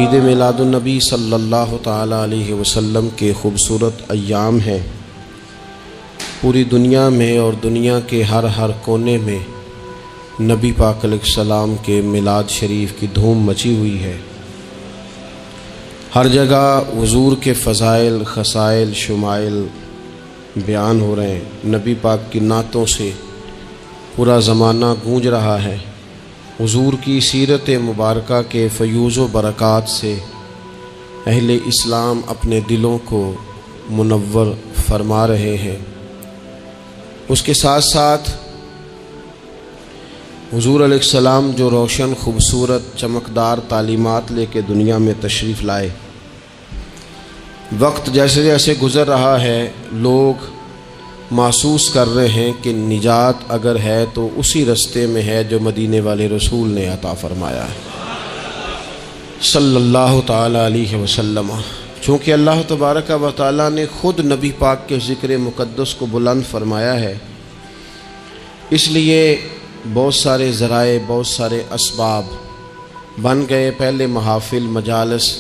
عید میلاد النبی صلی اللہ تعالی علیہ وسلم کے خوبصورت ایام ہیں۔ پوری دنیا میں اور دنیا کے ہر کونے میں نبی پاک علیہ السلام کے میلاد شریف کی دھوم مچی ہوئی ہے۔ ہر جگہ حضور کے فضائل، خصائل، شمائل بیان ہو رہے ہیں۔ نبی پاک کی نعتوں سے پورا زمانہ گونج رہا ہے۔ حضور کی سیرت مبارکہ کے فیوز و برکات سے اہل اسلام اپنے دلوں کو منور فرما رہے ہیں۔ اس کے ساتھ ساتھ حضور علیہ السلام جو روشن، خوبصورت، چمکدار تعلیمات لے کے دنیا میں تشریف لائے، وقت جیسے جیسے گزر رہا ہے لوگ محسوس کر رہے ہیں کہ نجات اگر ہے تو اسی رستے میں ہے جو مدینے والے رسول نے عطا فرمایا ہے صلی اللہ تعالی علیہ وسلم۔ چونکہ اللہ تبارک و تعالی نے خود نبی پاک کے ذکر مقدس کو بلند فرمایا ہے، اس لیے بہت سارے ذرائع، بہت سارے اسباب بن گئے۔ پہلے محافل، مجالس،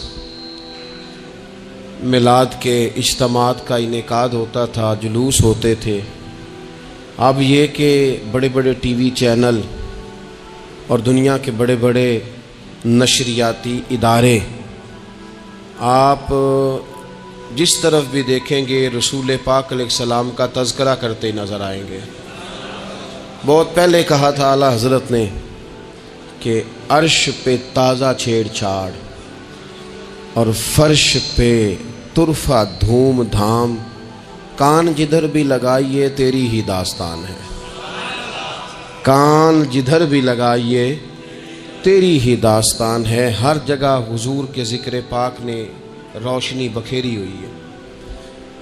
میلاد کے اجتماعات کا انعقاد ہوتا تھا، جلوس ہوتے تھے۔ اب یہ کہ بڑے بڑے ٹی وی چینل اور دنیا کے بڑے بڑے نشریاتی ادارے، آپ جس طرف بھی دیکھیں گے رسول پاک علیہ السلام کا تذکرہ کرتے نظر آئیں گے۔ بہت پہلے کہا تھا اعلیٰ حضرت نے کہ عرش پہ تازہ چھیڑ چھاڑ اور فرش پہ طرفہ دھوم دھام، کان جدھر بھی لگائیے تیری ہی داستان ہے۔ کان جدھر بھی لگائیے تیری ہی داستان ہے۔ ہر جگہ حضور کے ذکر پاک نے روشنی بکھیری ہوئی ہے۔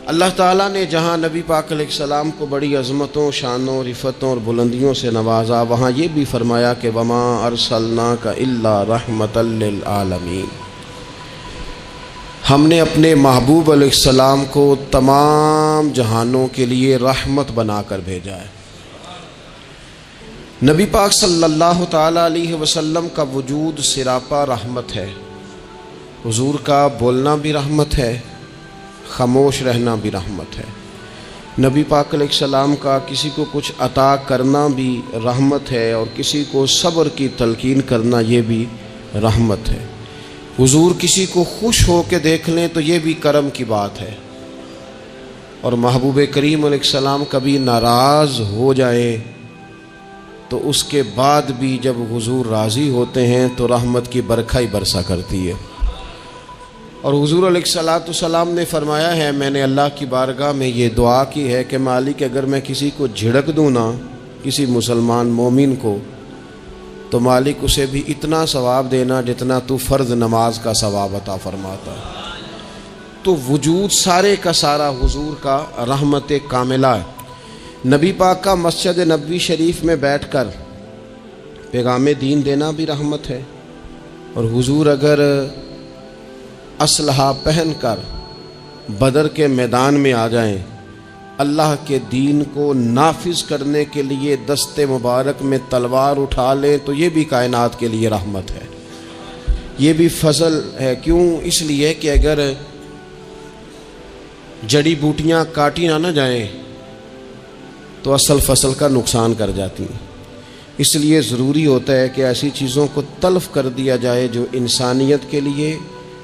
اللہ تعالیٰ نے جہاں نبی پاک علیہ السلام کو بڑی عظمتوں، شانوں، رفتوں اور بلندیوں سے نوازا، وہاں یہ بھی فرمایا کہ وما ارسلناک الا رحمۃ للعالمین، ہم نے اپنے محبوب علیہ السلام کو تمام جہانوں کے لیے رحمت بنا کر بھیجا ہے۔ نبی پاک صلی اللہ تعالی علیہ وسلم کا وجود سراپا رحمت ہے۔ حضور کا بولنا بھی رحمت ہے، خاموش رہنا بھی رحمت ہے۔ نبی پاک علیہ السلام کا کسی کو کچھ عطا کرنا بھی رحمت ہے، اور کسی کو صبر کی تلقین کرنا یہ بھی رحمت ہے۔ حضور کسی کو خوش ہو کے دیکھ لیں تو یہ بھی کرم کی بات ہے، اور محبوب کریم علیہ السلام کبھی ناراض ہو جائے تو اس کے بعد بھی جب حضور راضی ہوتے ہیں تو رحمت کی برکھا ہی برسا کرتی ہے۔ اور حضور علیہ السلام نے فرمایا ہے، میں نے اللہ کی بارگاہ میں یہ دعا کی ہے کہ مالک اگر میں کسی کو جھڑک دوں نا، کسی مسلمان مومن کو، تو مالک اسے بھی اتنا ثواب دینا جتنا تو فرض نماز کا ثواب عطا فرماتا ہے۔ تو وجود سارے کا سارا حضور کا رحمت کاملہ ہے۔ نبی پاک کا مسجد نبوی شریف میں بیٹھ کر پیغام دین دینا بھی رحمت ہے، اور حضور اگر اسلحہ پہن کر بدر کے میدان میں آ جائیں، اللہ کے دین کو نافذ کرنے کے لیے دست مبارک میں تلوار اٹھا لیں، تو یہ بھی کائنات کے لیے رحمت ہے، یہ بھی فضل ہے۔ کیوں؟ اس لیے کہ اگر جڑی بوٹیاں کاٹی نہ جائیں تو اصل فصل کا نقصان کر جاتی ہیں۔ اس لیے ضروری ہوتا ہے کہ ایسی چیزوں کو تلف کر دیا جائے جو انسانیت کے لیے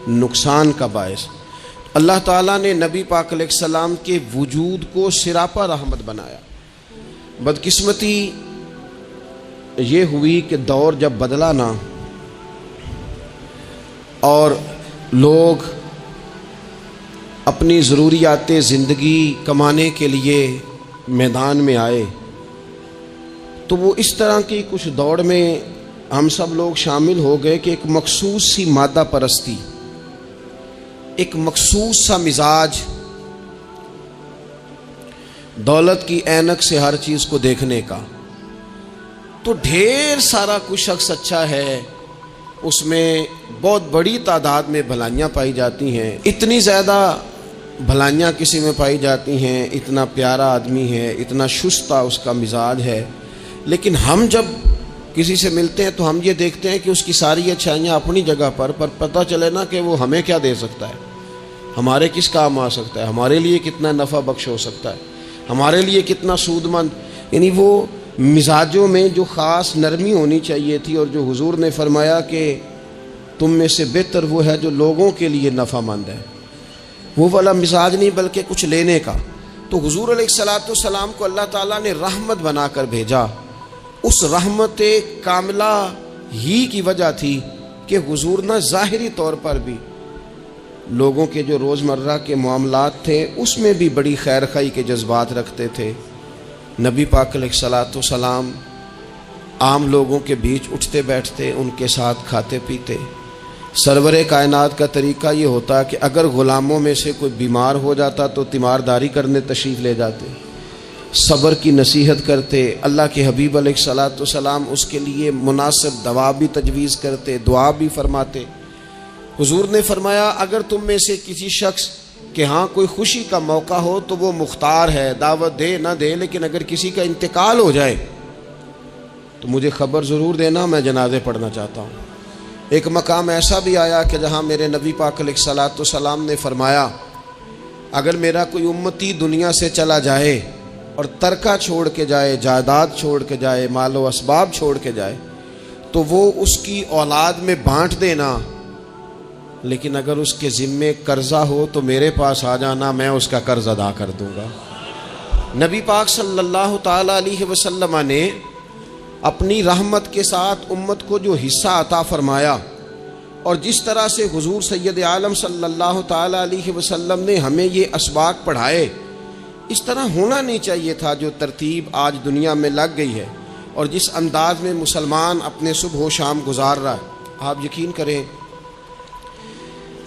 نقصان کا باعث۔ اللہ تعالیٰ نے نبی پاک علیہ السلام کے وجود کو سراپا رحمت بنایا۔ بدقسمتی یہ ہوئی کہ دور جب بدلا نا اور لوگ اپنی ضروریات زندگی کمانے کے لیے میدان میں آئے، تو وہ اس طرح کی کچھ دوڑ میں ہم سب لوگ شامل ہو گئے کہ ایک مخصوص سی مادہ پرستی، ایک مخصوص سا مزاج، دولت کی اینک سے ہر چیز کو دیکھنے کا، تو ڈھیر سارا کچھ شخص اچھا ہے، اس میں بہت بڑی تعداد میں بھلائیاں پائی جاتی ہیں، اتنی زیادہ بھلائیاں کسی میں پائی جاتی ہیں، اتنا پیارا آدمی ہے، اتنا شستہ اس کا مزاج ہے، لیکن ہم جب کسی سے ملتے ہیں تو ہم یہ دیکھتے ہیں کہ اس کی ساری اچھائیاں اپنی جگہ پر پتہ چلے نا کہ وہ ہمیں کیا دے سکتا ہے، ہمارے کس کام آ سکتا ہے، ہمارے لیے کتنا نفع بخش ہو سکتا ہے، ہمارے لیے کتنا سود مند. یعنی وہ مزاجوں میں جو خاص نرمی ہونی چاہیے تھی، اور جو حضور نے فرمایا کہ تم میں سے بہتر وہ ہے جو لوگوں کے لیے نفع مند ہے، وہ والا مزاج نہیں بلکہ کچھ لینے کا. تو حضور علیہ الصلاۃ والسلام کو اللہ تعالیٰ نے رحمت بنا کر بھیجا. اس رحمت کاملہ ہی کی وجہ تھی کہ حضور نہ ظاہری طور پر بھی لوگوں کے جو روزمرہ کے معاملات تھے اس میں بھی بڑی خیر خواہی کے جذبات رکھتے تھے. نبی پاک علیہ الصلاۃ والسلام عام لوگوں کے بیچ اٹھتے بیٹھتے، ان کے ساتھ کھاتے پیتے. سرور کائنات کا طریقہ یہ ہوتا کہ اگر غلاموں میں سے کوئی بیمار ہو جاتا تو تیمارداری کرنے تشریف لے جاتے، صبر کی نصیحت کرتے. اللہ کے حبیب علیہ الصلاۃ والسلام اس کے لیے مناسب دوا بھی تجویز کرتے، دعا بھی فرماتے. حضور نے فرمایا اگر تم میں سے کسی شخص کہ ہاں کوئی خوشی کا موقع ہو تو وہ مختار ہے، دعوت دے نہ دے، لیکن اگر کسی کا انتقال ہو جائے تو مجھے خبر ضرور دینا، میں جنازے پڑھنا چاہتا ہوں. ایک مقام ایسا بھی آیا کہ جہاں میرے نبی پاک علیہ الصلاۃ والسلام نے فرمایا اگر میرا کوئی امتی دنیا سے چلا جائے اور ترکہ چھوڑ کے جائے، جائیداد چھوڑ کے جائے، مال و اسباب چھوڑ کے جائے تو وہ اس کی اولاد میں بانٹ دینا، لیکن اگر اس کے ذمے قرضہ ہو تو میرے پاس آ جانا، میں اس کا قرض ادا کر دوں گا. نبی پاک صلی اللہ تعالی علیہ وسلم نے اپنی رحمت کے ساتھ امت کو جو حصہ عطا فرمایا، اور جس طرح سے حضور سید عالم صلی اللہ تعالی علیہ وسلم نے ہمیں یہ اسباق پڑھائے، اس طرح ہونا نہیں چاہیے تھا جو ترتیب آج دنیا میں لگ گئی ہے اور جس انداز میں مسلمان اپنے صبح و شام گزار رہا ہے. آپ یقین کریں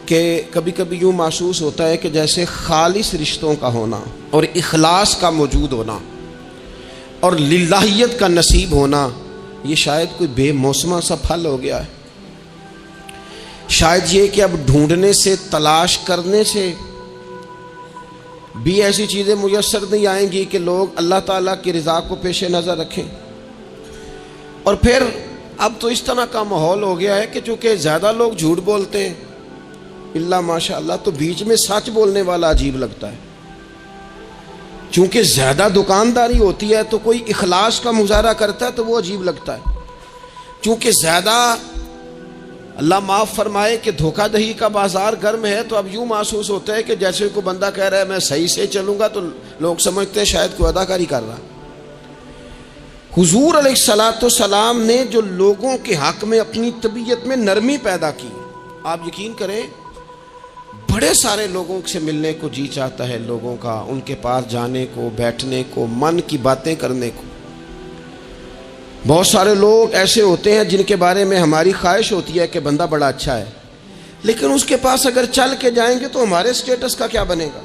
کہ کبھی کبھی یوں محسوس ہوتا ہے کہ جیسے خالص رشتوں کا ہونا اور اخلاص کا موجود ہونا اور للہیت کا نصیب ہونا یہ شاید کوئی بے موسمہ سا پھل ہو گیا ہے. شاید یہ کہ اب ڈھونڈنے سے، تلاش کرنے سے بھی ایسی چیزیں میسر نہیں آئیں گی کہ لوگ اللہ تعالیٰ کی رضا کو پیش نظر رکھیں. اور پھر اب تو اس طرح کا ماحول ہو گیا ہے کہ چونکہ زیادہ لوگ جھوٹ بولتے ہیں اللہ ماشاء اللہ، تو بیچ میں سچ بولنے والا عجیب لگتا ہے. چونکہ زیادہ دکانداری ہوتی ہے تو کوئی اخلاص کا مظاہرہ کرتا ہے تو وہ عجیب لگتا ہے. چونکہ زیادہ اللہ معاف فرمائے کہ دھوکہ دہی کا بازار گرم ہے تو اب یوں محسوس ہوتا ہے کہ جیسے کوئی بندہ کہہ رہا ہے میں صحیح سے چلوں گا تو لوگ سمجھتے ہیں شاید کوئی اداکاری کر رہا. حضور علیہ الصلاۃ والسلام نے جو لوگوں کے حق میں اپنی طبیعت میں نرمی پیدا کی، آپ یقین کریں بڑے سارے لوگوں سے ملنے کو جی چاہتا ہے لوگوں کا، ان کے پاس جانے کو، بیٹھنے کو، من کی باتیں کرنے کو. بہت سارے لوگ ایسے ہوتے ہیں جن کے بارے میں ہماری خواہش ہوتی ہے کہ بندہ بڑا اچھا ہے، لیکن اس کے پاس اگر چل کے جائیں گے تو ہمارے سٹیٹس کا کیا بنے گا؟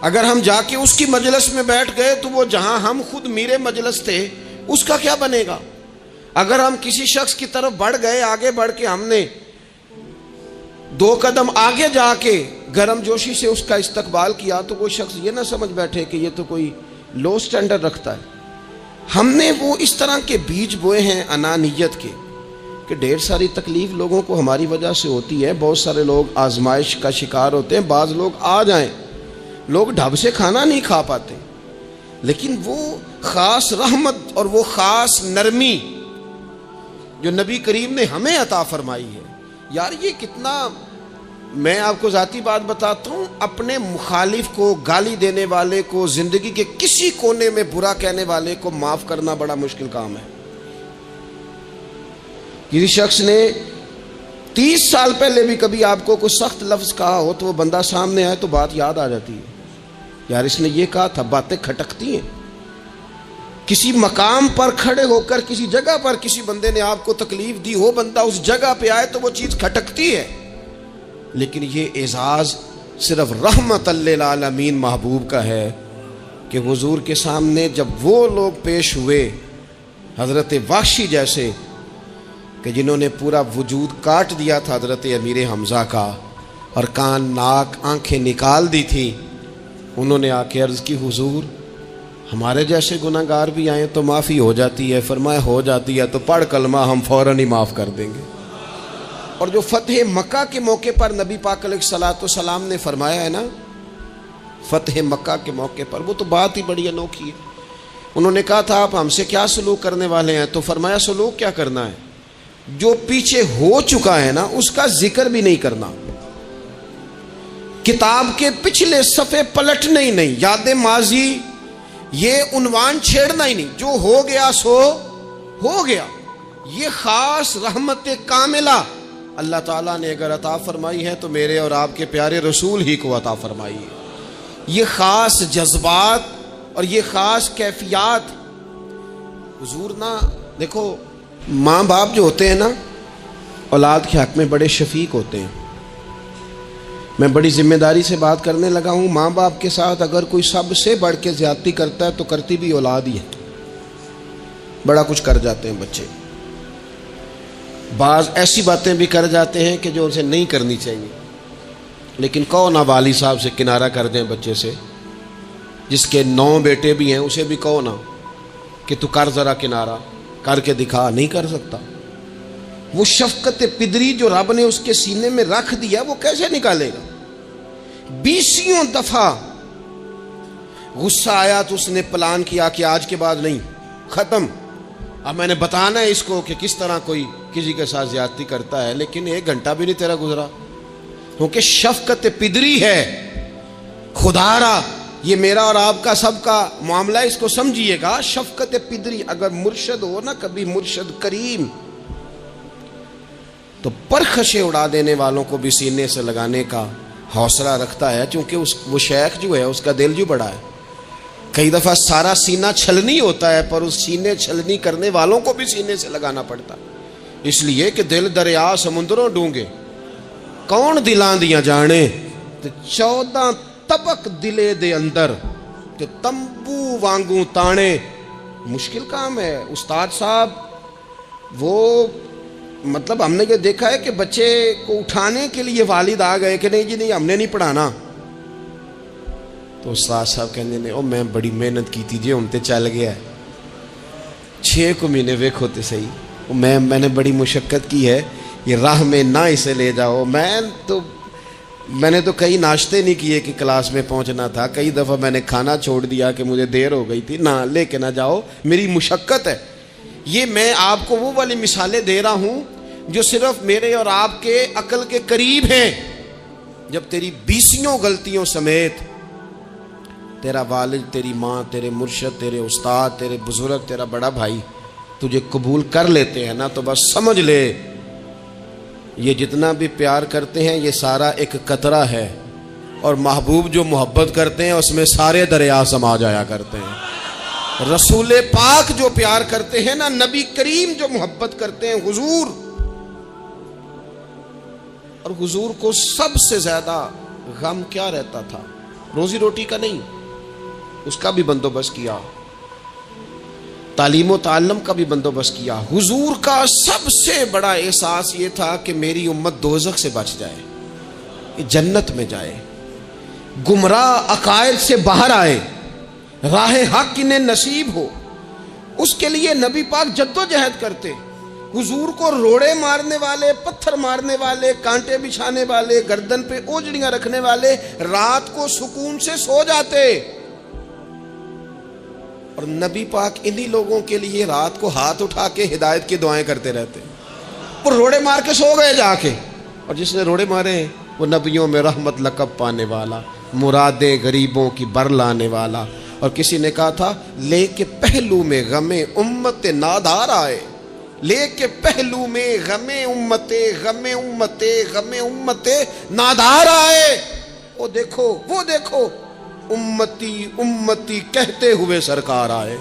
اگر ہم جا کے اس کی مجلس میں بیٹھ گئے تو وہ جہاں ہم خود میرے مجلس تھے اس کا کیا بنے گا؟ اگر ہم کسی شخص کی طرف بڑھ گئے، آگے بڑھ کے ہم نے 2 قدم آگے جا کے گرم جوشی سے اس کا استقبال کیا تو وہ شخص یہ نہ سمجھ بیٹھے کہ یہ تو کوئی لو سٹینڈرڈ رکھتا ہے. ہم نے وہ اس طرح کے بیج بوئے ہیں انانیت کے کہ ڈھیر ساری تکلیف لوگوں کو ہماری وجہ سے ہوتی ہے. بہت سارے لوگ آزمائش کا شکار ہوتے ہیں. بعض لوگ آ جائیں، لوگ ڈھب سے کھانا نہیں کھا پاتے، لیکن وہ خاص رحمت اور وہ خاص نرمی جو نبی کریم نے ہمیں عطا فرمائی ہے، یار یہ کتنا، میں آپ کو ذاتی بات بتاتا ہوں، اپنے مخالف کو، گالی دینے والے کو، زندگی کے کسی کونے میں برا کہنے والے کو معاف کرنا بڑا مشکل کام ہے. کسی شخص نے 30 سال پہلے بھی کبھی آپ کو کوئی سخت لفظ کہا ہو تو وہ بندہ سامنے آئے تو بات یاد آ جاتی ہے، یار اس نے یہ کہا تھا. باتیں کھٹکتی ہیں. کسی مقام پر کھڑے ہو کر کسی جگہ پر کسی بندے نے آپ کو تکلیف دی ہو، بندہ اس جگہ پہ آئے تو وہ چیز کھٹکتی ہے. لیکن یہ اعزاز صرف رحمت للعالمین محبوب کا ہے کہ حضور کے سامنے جب وہ لوگ پیش ہوئے، حضرت وحشی جیسے کہ جنہوں نے پورا وجود کاٹ دیا تھا حضرت امیر حمزہ کا اور کان، ناک، آنکھیں نکال دی تھی، انہوں نے آ کے عرض کی حضور ہمارے جیسے گناہگار بھی آئیں تو معافی ہو جاتی ہے. فرمایا ہو جاتی ہے تو پڑھ کلمہ ہم فوراً ہی معاف کر دیں گے. اور جو فتح مکہ کے موقع پر نبی پاک علیہ الصلوۃ والسلام نے فرمایا ہے نا، فتح مکہ کے موقع پر، وہ تو بات ہی بڑی انوکھی ہے. انہوں نے کہا تھا آپ ہم سے کیا سلوک کرنے والے ہیں؟ تو فرمایا سلوک کیا کرنا ہے؟ جو پیچھے ہو چکا ہے نا اس کا ذکر بھی نہیں کرنا، کتاب کے پچھلے صفحے پلٹنا ہی نہیں، یاد ماضی یہ عنوان چھیڑنا ہی نہیں. جو ہو گیا سو ہو گیا. یہ خاص رحمت کاملہ اللہ تعالیٰ نے اگر عطا فرمائی ہے تو میرے اور آپ کے پیارے رسول ہی کو عطا فرمائی ہے. یہ خاص جذبات اور یہ خاص کیفیات حضور نا، دیکھو ماں باپ جو ہوتے ہیں نا اولاد کے حق میں بڑے شفیق ہوتے ہیں. میں بڑی ذمہ داری سے بات کرنے لگا ہوں. ماں باپ کے ساتھ اگر کوئی سب سے بڑھ کے زیادتی کرتا ہے تو کرتی بھی اولاد ہی ہے. بڑا کچھ کر جاتے ہیں بچے، بعض ایسی باتیں بھی کر جاتے ہیں کہ جو ان سے نہیں کرنی چاہیے. لیکن کہو نہ والد صاحب سے کنارہ کر دیں بچے سے، جس کے 9 بیٹے بھی ہیں اسے بھی کہو نا کہ تو کر ذرا کنارہ کر کے دکھا. نہیں کر سکتا. وہ شفقت پدری جو رب نے اس کے سینے میں رکھ دیا وہ کیسے نکالے گا؟ 20 دفعہ غصہ آیا تو اس نے پلان کیا کہ آج کے بعد نہیں، ختم. اب میں نے بتانا ہے اس کو کہ کس طرح کوئی کسی کے ساتھ زیادتی کرتا ہے، لیکن 1 گھنٹہ بھی نہیں تیرا گزرا، کیونکہ شفقت پدری ہے. خدا را یہ میرا اور آپ کا سب کا معاملہ، اس کو سمجھیے گا. شفقت پدری اگر مرشد ہو نا، کبھی مرشد کریم، تو پرخشیں اڑا دینے والوں کو بھی سینے سے لگانے کا حوصلہ رکھتا ہے، چونکہ وہ شیخ جو ہے اس کا دل جو بڑا ہے. کئی دفعہ سارا سینہ چھلنی ہوتا ہے پر اس سینے چھلنی کرنے والوں کو بھی سینے سے لگانا پڑتا، اس لیے کہ دل دریا سمندروں ڈونگے کون دلاں دیاں جانے. 14 طبق دلے دے اندر تے تمبو وانگوں تانے. مشکل کام ہے استاد صاحب. وہ مطلب ہم نے یہ دیکھا ہے کہ بچے کو اٹھانے کے لیے والد آ گئے کہ نہیں جی نہیں ہم نے نہیں پڑھانا، تو استاد صاحب کہنے نے او میں بڑی محنت کی تھی جی ہن تے چل گیا ہے 6 کو مہینے ویکھو تے صحیح، میں نے بڑی مشقت کی ہے، یہ راہ میں نہ اسے لے جاؤ. میں نے تو کئی ناشتے نہیں کیے کہ کلاس میں پہنچنا تھا. کئی دفعہ میں نے کھانا چھوڑ دیا کہ مجھے دیر ہو گئی تھی. نہ لے کے نہ جاؤ، میری مشقت ہے. یہ میں آپ کو وہ والی مثالیں دے رہا ہوں جو صرف میرے اور آپ کے عقل کے قریب ہیں. جب تیری 20 غلطیوں سمیت تیرا والد، تیری ماں، تیرے مرشد، تیرے استاد، تیرے بزرگ، تیرا بڑا بھائی تجھے قبول کر لیتے ہیں نا، تو بس سمجھ لے یہ جتنا بھی پیار کرتے ہیں یہ سارا ایک قطرہ ہے، اور محبوب جو محبت کرتے ہیں اس میں سارے دریا سما جایا کرتے ہیں. رسول پاک جو پیار کرتے ہیں نا، نبی کریم جو محبت کرتے ہیں، حضور، اور حضور کو سب سے زیادہ غم کیا رہتا تھا؟ روزی روٹی کا نہیں، اس کا بھی بندوبست کیا، تعلیم و تعلم کا بھی بندوبست کیا. حضور کا سب سے بڑا احساس یہ تھا کہ میری امت دوزخ سے بچ جائے، جنت میں جائے، گمراہ عقائد سے باہر آئے، راہ حق انہیں نصیب ہو. اس کے لیے نبی پاک جد و جہد کرتے. حضور کو روڑے مارنے والے، پتھر مارنے والے، کانٹے بچھانے والے، گردن پہ اوجڑیاں رکھنے والے رات کو سکون سے سو جاتے، اور نبی پاک انہی لوگوں کے لیے رات کو ہاتھ اٹھا کے ہدایت کی دعائیں کرتے رہتے. وہ روڑے مار کے سو گئے جا کے، اور جس نے روڑے مارے ہیں وہ نبیوں میں رحمت لقب پانے والا، مرادیں غریبوں کی بر لانے والا. اور کسی نے کہا تھا لے کے پہلو میں غم امت نادار آئے، لے کے پہلو میں غم امت نادار آئے. وہ دیکھو امتی امتی کہتے ہوئے سرکار آئے.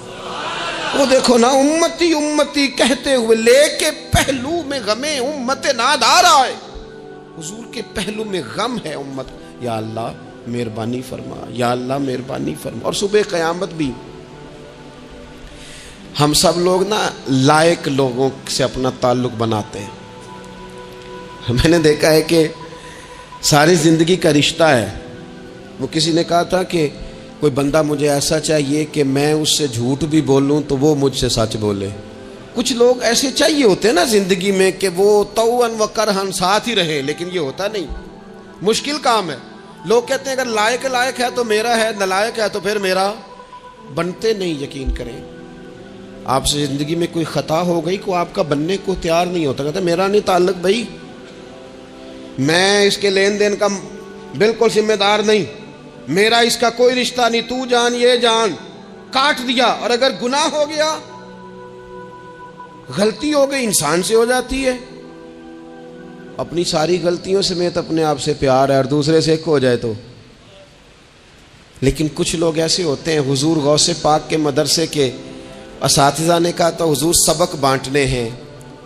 وہ دیکھو نا، امتی امتی کہتے ہوئے لے کے پہلو میں غم امت نادار آئے. حضور کے پہلو میں غم ہے امت. یا اللہ مہربانی فرما، یا اللہ مہربانی فرما. اور صبح قیامت بھی ہم سب لوگ نا لائق لوگوں سے اپنا تعلق بناتے ہیں. میں نے دیکھا ہے کہ ساری زندگی کا رشتہ ہے. وہ کسی نے کہا تھا کہ کوئی بندہ مجھے ایسا چاہیے کہ میں اس سے جھوٹ بھی بولوں تو وہ مجھ سے سچ بولے. کچھ لوگ ایسے چاہیے ہوتے ہیں نا زندگی میں کہ وہ طوعاً و کرہاً ساتھ ہی رہے، لیکن یہ ہوتا نہیں، مشکل کام ہے. لوگ کہتے ہیں اگر لائق ہے تو میرا ہے، نالائق ہے تو پھر میرا. بنتے نہیں. یقین کریں آپ سے زندگی میں کوئی خطا ہو گئی کو آپ کا بننے کو تیار نہیں ہوتا، کہتا میرا نہیں تعلق بھائی، میں اس کے لین دین کا بالکل ذمہ دار نہیں، میرا اس کا کوئی رشتہ نہیں، تو جان یہ جان، کاٹ دیا. اور اگر گناہ ہو گیا، غلطی ہو گئی، انسان سے ہو جاتی ہے. اپنی ساری غلطیوں سمیت اپنے آپ سے پیار ہے اور دوسرے سے ایک ہو جائے تو. لیکن کچھ لوگ ایسے ہوتے ہیں، حضور غوث پاک کے مدرسے کے اساتذہ نے کہا تو حضور سبق بانٹنے ہیں،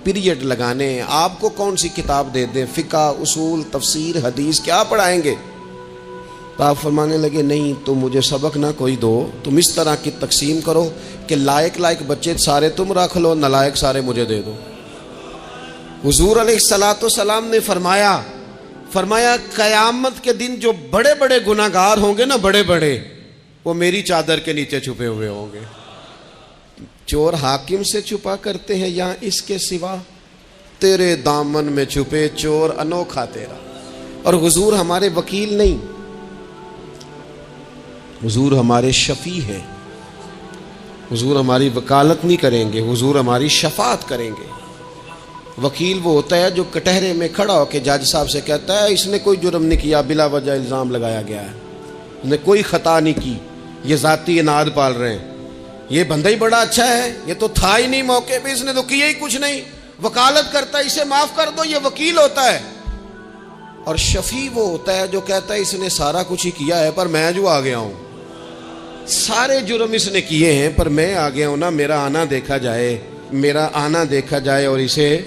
پیریڈ لگانے ہیں، آپ کو کون سی کتاب دے دیں، فقہ، اصول، تفسیر، حدیث کیا پڑھائیں گے؟ تو آپ فرمانے لگے نہیں، تم مجھے سبق نہ کوئی دو، تم اس طرح کی تقسیم کرو کہ لائق بچے سارے تم رکھ لو، نالائق سارے مجھے دے دو. حضور علیہ الصلوۃ والسلام نے فرمایا قیامت کے دن جو بڑے بڑے گناہگار ہوں گے نا، بڑے بڑے، وہ میری چادر کے نیچے چھپے ہوئے ہوں گے. چور حاکم سے چھپا کرتے ہیں یا اس کے سوا؟ تیرے دامن میں چھپے چور انوکھا تیرا. اور حضور ہمارے وکیل نہیں، حضور ہمارے شفیع ہیں. حضور ہماری وکالت نہیں کریں گے، حضور ہماری شفاعت کریں گے. وکیل وہ ہوتا ہے جو کٹہرے میں کھڑا ہو کے جج صاحب سے کہتا ہے اس نے کوئی جرم نہیں کیا، بلا وجہ الزام لگایا گیا ہے، اس نے کوئی خطا نہیں کی، یہ ذاتی اناد پال رہے ہیں، یہ بندہ ہی بڑا اچھا ہے، یہ تو تھا ہی نہیں موقع پہ، اس نے تو کیا ہی کچھ نہیں، وکالت کرتا ہے اسے معاف کر دو، یہ وکیل ہوتا ہے. اور شفیع وہ ہوتا ہے جو کہتا ہے اس نے سارا کچھ ہی کیا ہے پر میں جو آ گیا ہوں، سارے جرم اس نے کیے ہیں پر میں آ گیا ہوں نا، میرا آنا دیکھا جائے اور اسے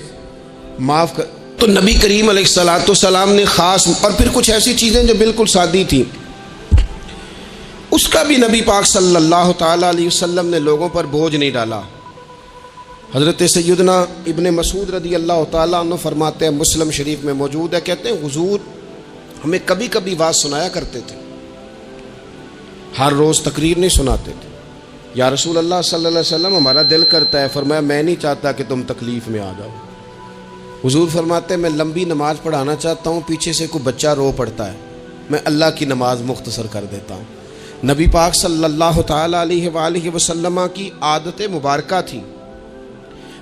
معاف کر. تو نبی کریم علیہ الصلوۃ والسلام نے خاص، اور پھر کچھ ایسی چیزیں جو بالکل سادی تھیں، اس کا بھی نبی پاک صلی اللہ تعالی علیہ وسلم نے لوگوں پر بوجھ نہیں ڈالا. حضرت سیدنا ابن مسعود رضی اللہ تعالیٰ عنہ فرماتے ہیں، مسلم شریف میں موجود ہے، کہتے ہیں حضور ہمیں کبھی کبھی واز سنایا کرتے تھے، ہر روز تقریر نہیں سناتے تھے. یا رسول اللہ صلی اللہ علیہ وسلم ہمارا دل کرتا ہے. فرمایا میں نہیں چاہتا کہ تم تکلیف میں آ جاؤ. حضور فرماتے ہیں میں لمبی نماز پڑھانا چاہتا ہوں، پیچھے سے کوئی بچہ رو پڑتا ہے، میں اللہ کی نماز مختصر کر دیتا ہوں. نبی پاک صلی اللہ تعالیٰ علیہ وآلہ وسلم کی عادت مبارکہ تھی.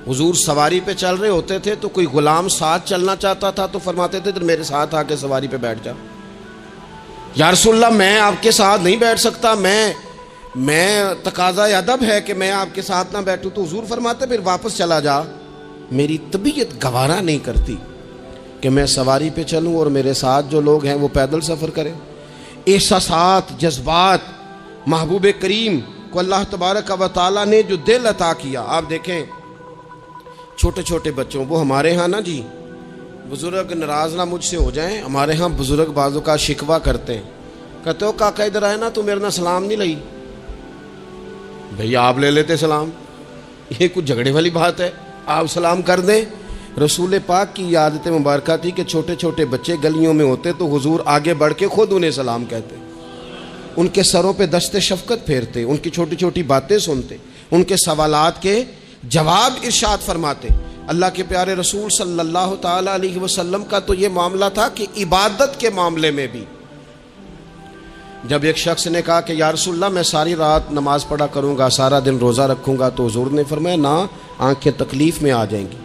حضور سواری پہ چل رہے ہوتے تھے تو کوئی غلام ساتھ چلنا چاہتا تھا تو فرماتے تھے تو میرے ساتھ آ کے سواری پہ بیٹھ جا. یا رسول اللہ میں آپ کے ساتھ نہیں بیٹھ سکتا، میں تقاضا ادب ہے کہ میں آپ کے ساتھ نہ بیٹھوں. تو حضور فرماتے پھر واپس چلا جا، میری طبیعت گوارا نہیں کرتی کہ میں سواری پہ چلوں اور میرے ساتھ جو لوگ ہیں وہ پیدل سفر کریں. احساسات، جذبات، محبوب کریم کو اللہ تبارک و تعالیٰ نے جو دل عطا کیا. آپ دیکھیں چھوٹے چھوٹے بچوں، وہ ہمارے ہاں نا جی بزرگ ناراض نہ مجھ سے ہو جائیں، ہمارے ہاں بزرگ بازو کا شکوہ کرتے ہیں، کہتے ہو کاکا ادھر آئے نا، تو میرے نہ سلام نہیں لئی. بھئی آپ لے لیتے سلام، یہ کچھ جھگڑے والی بات ہے؟ آپ سلام کر دیں. رسول پاک کی عادت مبارکہ تھی کہ چھوٹے چھوٹے بچے گلیوں میں ہوتے تو حضور آگے بڑھ کے خود انہیں سلام کہتے، ان کے سروں پہ دست شفقت پھیرتے، ان کی چھوٹی چھوٹی باتیں سنتے، ان کے سوالات کے جواب ارشاد فرماتے. اللہ کے پیارے رسول صلی اللہ تعالیٰ علیہ وسلم کا تو یہ معاملہ تھا کہ عبادت کے معاملے میں بھی جب ایک شخص نے کہا کہ یا رسول اللہ میں ساری رات نماز پڑھا کروں گا، سارا دن روزہ رکھوں گا، تو حضور نے فرمایا نہ، آنکھیں تکلیف میں آ جائیں گی،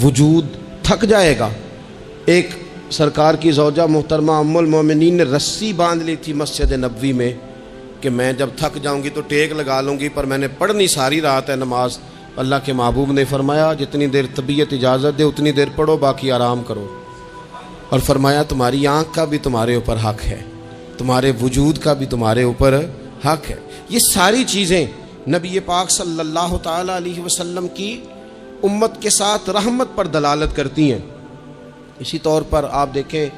وجود تھک جائے گا. ایک سرکار کی زوجہ محترمہ ام المومنین نے رسی باندھ لی تھی مسجد نبوی میں کہ میں جب تھک جاؤں گی تو ٹیک لگا لوں گی، پر میں نے پڑھنی ساری رات ہے نماز. اللہ کے محبوب نے فرمایا جتنی دیر طبیعت اجازت دے اتنی دیر پڑھو، باقی آرام کرو. اور فرمایا تمہاری آنکھ کا بھی تمہارے اوپر حق ہے، تمہارے وجود کا بھی تمہارے اوپر حق ہے. یہ ساری چیزیں نبی پاک صلی اللہ تعالیٰ علیہ وسلم کی امت کے ساتھ رحمت پر دلالت کرتی ہیں. اسی طور پر آپ دیکھیں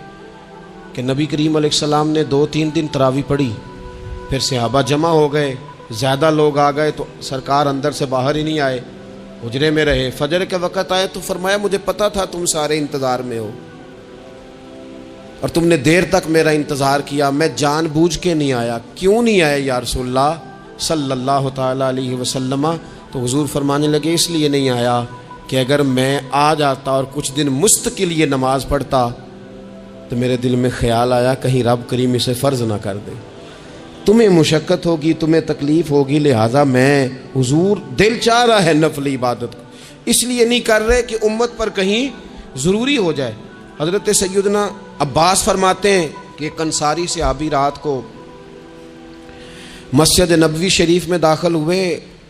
کہ نبی کریم علیہ السلام نے 2-3 دن تراویح پڑھی، پھر صحابہ جمع ہو گئے، زیادہ لوگ آ گئے تو سرکار اندر سے باہر ہی نہیں آئے، حجرے میں رہے. فجر کے وقت آئے تو فرمایا مجھے پتا تھا تم سارے انتظار میں ہو. اور تم نے دیر تک میرا انتظار کیا، میں جان بوجھ کے نہیں آیا۔ کیوں نہیں آیا یا رسول اللہ صلی اللہ تعالیٰ علیہ وسلم؟ تو حضور فرمانے لگے اس لیے نہیں آیا کہ اگر میں آ جاتا اور کچھ دن مستقل یہ نماز پڑھتا تو میرے دل میں خیال آیا کہیں رب کریم اسے فرض نہ کر دے، تمہیں مشقت ہوگی، تمہیں تکلیف ہوگی، لہٰذا میں حضور دل چاہ رہا ہے نفل عبادت کو، اس لیے نہیں کر رہے کہ امت پر کہیں ضروری ہو جائے۔ حضرت سیدنا عباس فرماتے ہیں کہ ایک انصاری صحابی رات کو مسجد نبوی شریف میں داخل ہوئے،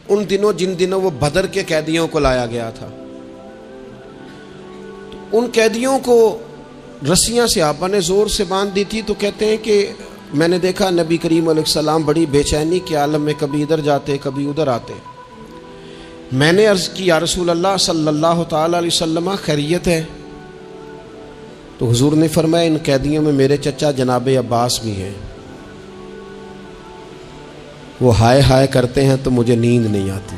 ان دنوں جن دنوں وہ بدر کے قیدیوں کو لایا گیا تھا، ان قیدیوں کو رسیاں صحابہ نے زور سے باندھ دی تھی، تو کہتے ہیں کہ میں نے دیکھا نبی کریم علیہ السلام بڑی بے چینی کے عالم میں کبھی ادھر جاتے کبھی ادھر آتے۔ میں نے عرض کی یا رسول اللہ صلی اللہ تعالیٰ علیہ وسلم خیریت ہے؟ تو حضور نے فرمایا ان قیدیوں میں میرے چچا جناب عباس بھی ہیں، وہ ہائے ہائے کرتے ہیں تو مجھے نیند نہیں آتی۔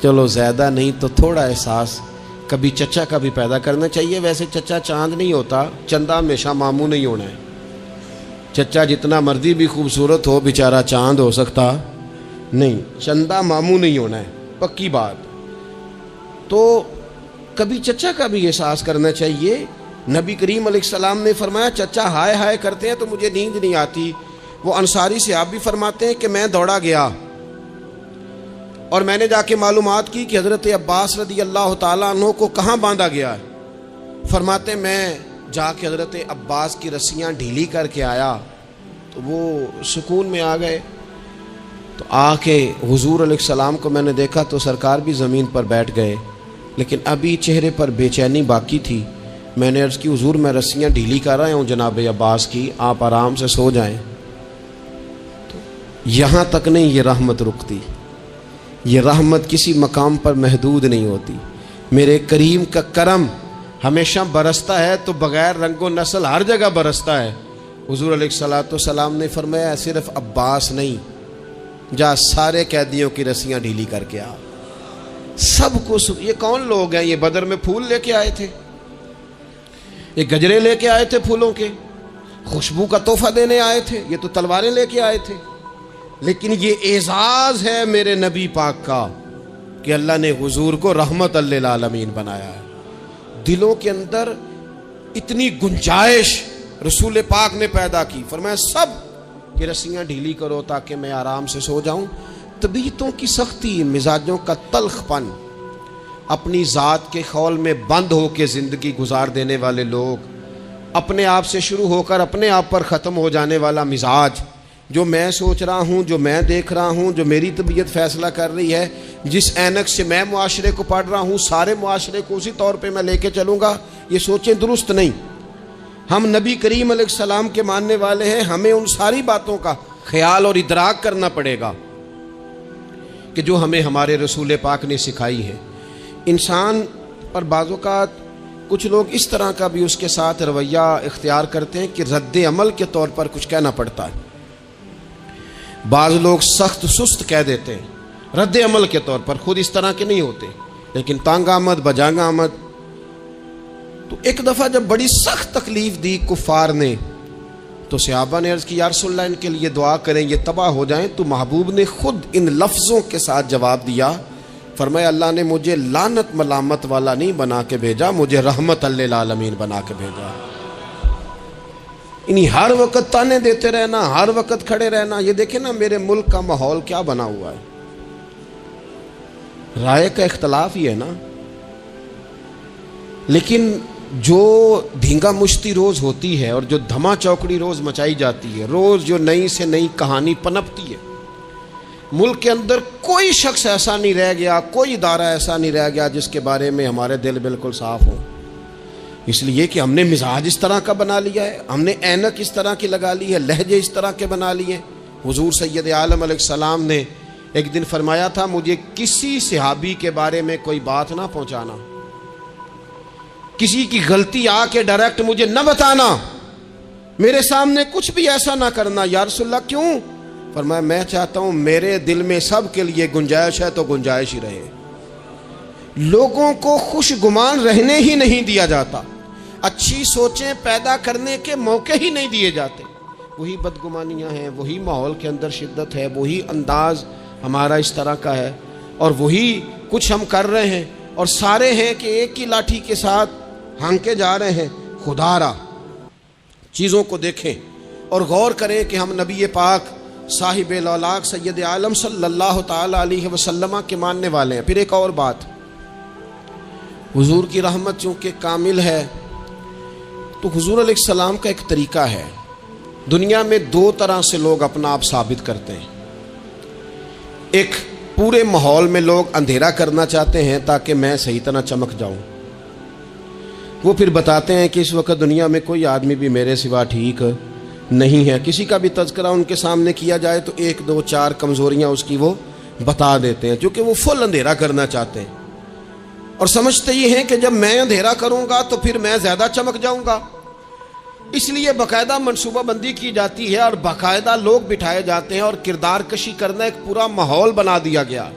چلو زیادہ نہیں تو تھوڑا احساس کبھی چچا کا بھی پیدا کرنا چاہیے۔ ویسے چچا چاند نہیں ہوتا، چندہ ہمیشہ ماموں نہیں ہونا ہے۔ چچا جتنا مرضی بھی خوبصورت ہو بیچارہ چاند ہو سکتا نہیں، چندہ ماموں نہیں ہونا ہے، پکی بات۔ تو کبھی چچا کا بھی احساس کرنا چاہیے۔ نبی کریم علیہ السلام نے فرمایا چچا ہائے ہائے کرتے ہیں تو مجھے نیند نہیں آتی۔ وہ انصاری صحابی فرماتے ہیں کہ میں دوڑا گیا اور میں نے جا کے معلومات کی کہ حضرت عباس رضی اللہ تعالیٰ عنہ کو کہاں باندھا گیا ہے۔ فرماتے میں جا کے حضرت عباس کی رسیاں ڈھیلی کر کے آیا تو وہ سکون میں آ گئے۔ تو آ کے حضور علیہ السلام کو میں نے دیکھا تو سرکار بھی زمین پر بیٹھ گئے، لیکن ابھی چہرے پر بے چینی باقی تھی۔ میں نے عرض کی حضور میں رسیاں ڈھیلی کر رہا ہوں جناب عباس کی، آپ آرام سے سو جائیں۔ تو یہاں تک نہیں یہ رحمت رکتی، یہ رحمت کسی مقام پر محدود نہیں ہوتی۔ میرے کریم کا کرم ہمیشہ برستا ہے تو بغیر رنگ و نسل ہر جگہ برستا ہے۔ حضور علیہ الصلوۃ والسلام نے فرمایا صرف عباس نہیں، جا سارے قیدیوں کی رسیاں ڈھیلی کر کے آ، سب کو۔ یہ کون لوگ ہیں؟ یہ بدر میں پھول لے کے آئے تھے، یہ گجرے لے کے آئے تھے پھولوں کے، خوشبو کا تحفہ دینے آئے تھے، یہ تو تلواریں لے کے آئے تھے۔ لیکن یہ اعزاز ہے میرے نبی پاک کا کہ اللہ نے حضور کو رحمت للعالمین بنایا ہے۔ دلوں کے اندر اتنی گنجائش رسول پاک نے پیدا کی، فرمایا سب یہ رسیاں ڈھیلی کرو تاکہ میں آرام سے سو جاؤں۔ طبیعتوں کی سختی، مزاجوں کا تلخ پن، اپنی ذات کے خول میں بند ہو کے زندگی گزار دینے والے لوگ، اپنے آپ سے شروع ہو کر اپنے آپ پر ختم ہو جانے والا مزاج، جو میں سوچ رہا ہوں، جو میں دیکھ رہا ہوں، جو میری طبیعت فیصلہ کر رہی ہے، جس اینک سے میں معاشرے کو پڑھ رہا ہوں، سارے معاشرے کو اسی طور پہ میں لے کے چلوں گا، یہ سوچیں درست نہیں۔ ہم نبی کریم علیہ السلام کے ماننے والے ہیں، ہمیں ان ساری باتوں کا خیال اور ادراک کرنا پڑے گا کہ جو ہمیں ہمارے رسول پاک نے سکھائی ہے۔ انسان پر بعض اوقات کچھ لوگ اس طرح کا بھی اس کے ساتھ رویہ اختیار کرتے ہیں کہ رد عمل کے طور پر کچھ کہنا پڑتا ہے۔ بعض لوگ سخت سست کہہ دیتے ہیں رد عمل کے طور پر، خود اس طرح کے نہیں ہوتے، لیکن تانگ آمد بجانگ آمد۔ تو ایک دفعہ جب بڑی سخت تکلیف دی کفار نے تو صحابہ نے عرض کی یا رسول اللہ ان کے لیے دعا کریں یہ تباہ ہو جائیں۔ تو محبوب نے خود ان لفظوں کے ساتھ جواب دیا، فرمایا اللہ نے مجھے لعنت ملامت والا نہیں بنا کے بھیجا، مجھے رحمت للعالمین بنا کے بھیجا۔ انہیں ہر وقت تانے دیتے رہنا، ہر وقت کھڑے رہنا، یہ دیکھیں نا میرے ملک کا ماحول کیا بنا ہوا ہے، رائے کا اختلاف ہی ہے نا، لیکن جو دھینگا مشتی روز ہوتی ہے اور جو دھما چوکڑی روز مچائی جاتی ہے، روز جو نئی سے نئی کہانی پنپتی ہے، ملک کے اندر کوئی شخص ایسا نہیں رہ گیا، کوئی ادارہ ایسا نہیں رہ گیا جس کے بارے میں ہمارے دل بالکل صاف ہوں، اس لیے کہ ہم نے مزاج اس طرح کا بنا لیا ہے، ہم نے اینک اس طرح کی لگا لی ہے، لہجے اس طرح کے بنا لیے۔ حضور سید عالم علیہ السلام نے ایک دن فرمایا تھا مجھے کسی صحابی کے بارے میں کوئی بات نہ پہنچانا، کسی کی غلطی آ کے ڈائریکٹ مجھے نہ بتانا، میرے سامنے کچھ بھی ایسا نہ کرنا۔ یا رسول اللہ کیوں؟ فرمایا میں چاہتا ہوں میرے دل میں سب کے لیے گنجائش ہے تو گنجائش ہی رہے، لوگوں کو خوش گمان رہنے ہی نہیں دیا جاتا۔ اچھی سوچیں پیدا کرنے کے موقع ہی نہیں دیے جاتے. وہی بدگمانیاں ہیں، وہی ماحول کے اندر شدت ہے، وہی انداز ہمارا اس طرح کا ہے، اور وہی کچھ ہم کر رہے ہیں، اور سارے ہیں کہ ایک ہی لاٹھی کے ساتھ ہانکے جا رہے ہیں. خدا را چیزوں کو دیکھیں اور غور کریں کہ ہم نبی پاک صاحب الاولاق سید عالم صلی اللہ تعالی علیہ وسلم کے ماننے والے ہیں. پھر ایک اور بات، حضور کی رحمت چونکہ کامل ہے تو حضور علیہ السلام کا ایک طریقہ ہے. دنیا میں دو طرح سے لوگ اپنا آپ ثابت کرتے ہیں. ایک پورے ماحول میں لوگ اندھیرا کرنا چاہتے ہیں تاکہ میں صحیح طرح چمک جاؤں. وہ پھر بتاتے ہیں کہ اس وقت دنیا میں کوئی آدمی بھی میرے سوا ٹھیک نہیں ہے. کسی کا بھی تذکرہ ان کے سامنے کیا جائے تو ایک دو چار کمزوریاں اس کی وہ بتا دیتے ہیں، چونکہ وہ فل اندھیرا کرنا چاہتے ہیں اور سمجھتے یہ ہیں کہ جب میں اندھیرا کروں گا تو پھر میں زیادہ چمک جاؤں گا. اس لیے باقاعدہ منصوبہ بندی کی جاتی ہے اور باقاعدہ لوگ بٹھائے جاتے ہیں اور کردار کشی کرنا ایک پورا ماحول بنا دیا گیا،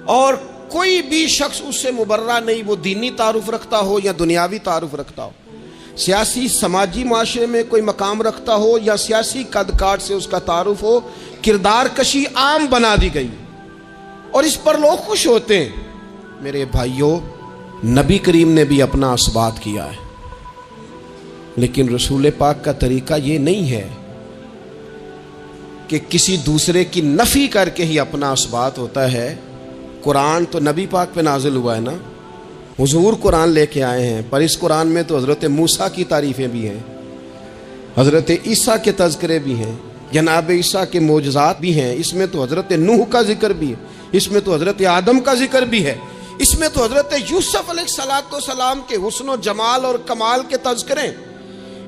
اور کوئی بھی شخص اس سے مبرہ نہیں، وہ دینی تعارف رکھتا ہو یا دنیاوی تعارف رکھتا ہو، سیاسی سماجی معاشرے میں کوئی مقام رکھتا ہو یا سیاسی قد کاٹ سے اس کا تعارف ہو. کردار کشی عام بنا دی گئی اور اس پر لوگ خوش ہوتے ہیں. میرے بھائیوں، نبی کریم نے بھی اپنا اثبات کیا ہے، لیکن رسول پاک کا طریقہ یہ نہیں ہے کہ کسی دوسرے کی نفی کر کے ہی اپنا اثبات ہوتا ہے. قرآن تو نبی پاک پہ نازل ہوا ہے نا، حضور قرآن لے کے آئے ہیں، پر اس قرآن میں تو حضرت موسیٰ کی تعریفیں بھی ہیں، حضرت عیسیٰ کے تذکرے بھی ہیں، جناب عیسیٰ کے معجزات بھی ہیں. اس میں تو حضرت نوح کا ذکر بھی ہے، اس میں تو حضرت آدم کا ذکر بھی ہے، اس میں تو حضرت یوسف علیہ السلام کے حسن و جمال اور کمال کے تذکرے،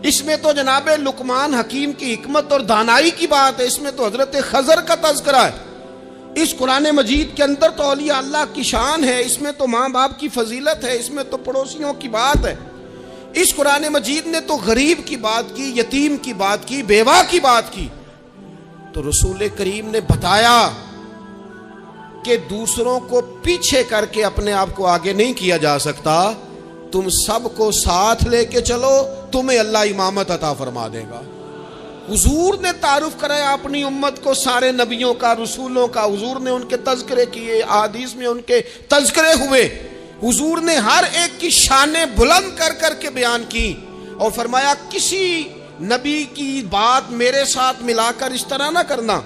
اس میں تو جناب لقمان حکیم کی حکمت اور دانائی کی بات ہے، اس میں تو حضرت خضر کا تذکرہ ہے. اس قرآن مجید کے اندر تو اولیاء اللہ کی شان ہے، اس میں تو ماں باپ کی فضیلت ہے، اس میں تو پڑوسیوں کی بات ہے. اس قرآن مجید نے تو غریب کی بات کی، یتیم کی بات کی، بیوہ کی بات کی. تو رسول کریم نے بتایا کہ دوسروں کو پیچھے کر کے اپنے آپ کو آگے نہیں کیا جا سکتا. تم سب کو ساتھ لے کے چلو، تمہیں اللہ امامت عطا فرما دے گا. حضور نے تعارف کرایا اپنی امت کو سارے نبیوں کا، رسولوں کا. حضور نے ان کے تذکرے کیے، احادیث میں ان کے تذکرے ہوئے. حضور نے ہر ایک کی شانیں بلند کر کر کے بیان کی اور فرمایا کسی نبی کی بات میرے ساتھ ملا کر اس طرح نہ کرنا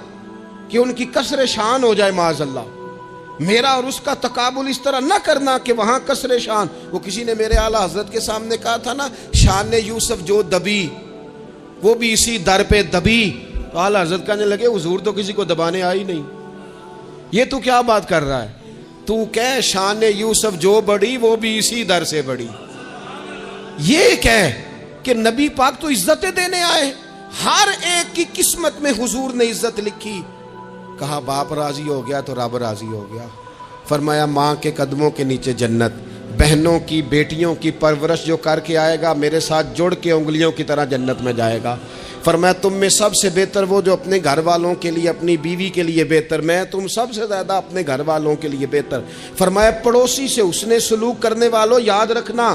کہ ان کی کسر شان ہو جائے معاذ اللہ. میرا اور اس کا تقابل اس طرح نہ کرنا کہ وہاں کسر شان. وہ کسی نے میرے اعلیٰ حضرت کے سامنے کہا تھا نا، شان یوسف جو دبی وہ بھی اسی در پہ دبی. تو اعلیٰ حضرت کہنے لگے حضور تو کسی کو دبانے آئی نہیں، یہ تو کیا بات کر رہا ہے؟ تو کہہ شان یوسف جو بڑی وہ بھی اسی در سے بڑی. یہ کہہ کہ نبی پاک تو عزتیں دینے آئے، ہر ایک کی قسمت میں حضور نے عزت لکھی. کہا باپ راضی ہو گیا تو رب راضی ہو گیا. فرمایا ماں کے قدموں کے نیچے جنت، بہنوں کی بیٹیوں کی پرورش جو کر کے آئے گا میرے ساتھ جڑ کے انگلیوں کی طرح جنت میں جائے گا. فرمایا تم میں سب سے بہتر وہ جو اپنے گھر والوں کے لیے، اپنی بیوی کے لیے بہتر، میں تم سب سے زیادہ اپنے گھر والوں کے لیے بہتر. فرمایا پڑوسی سے حسن سلوک کرنے والوں یاد رکھنا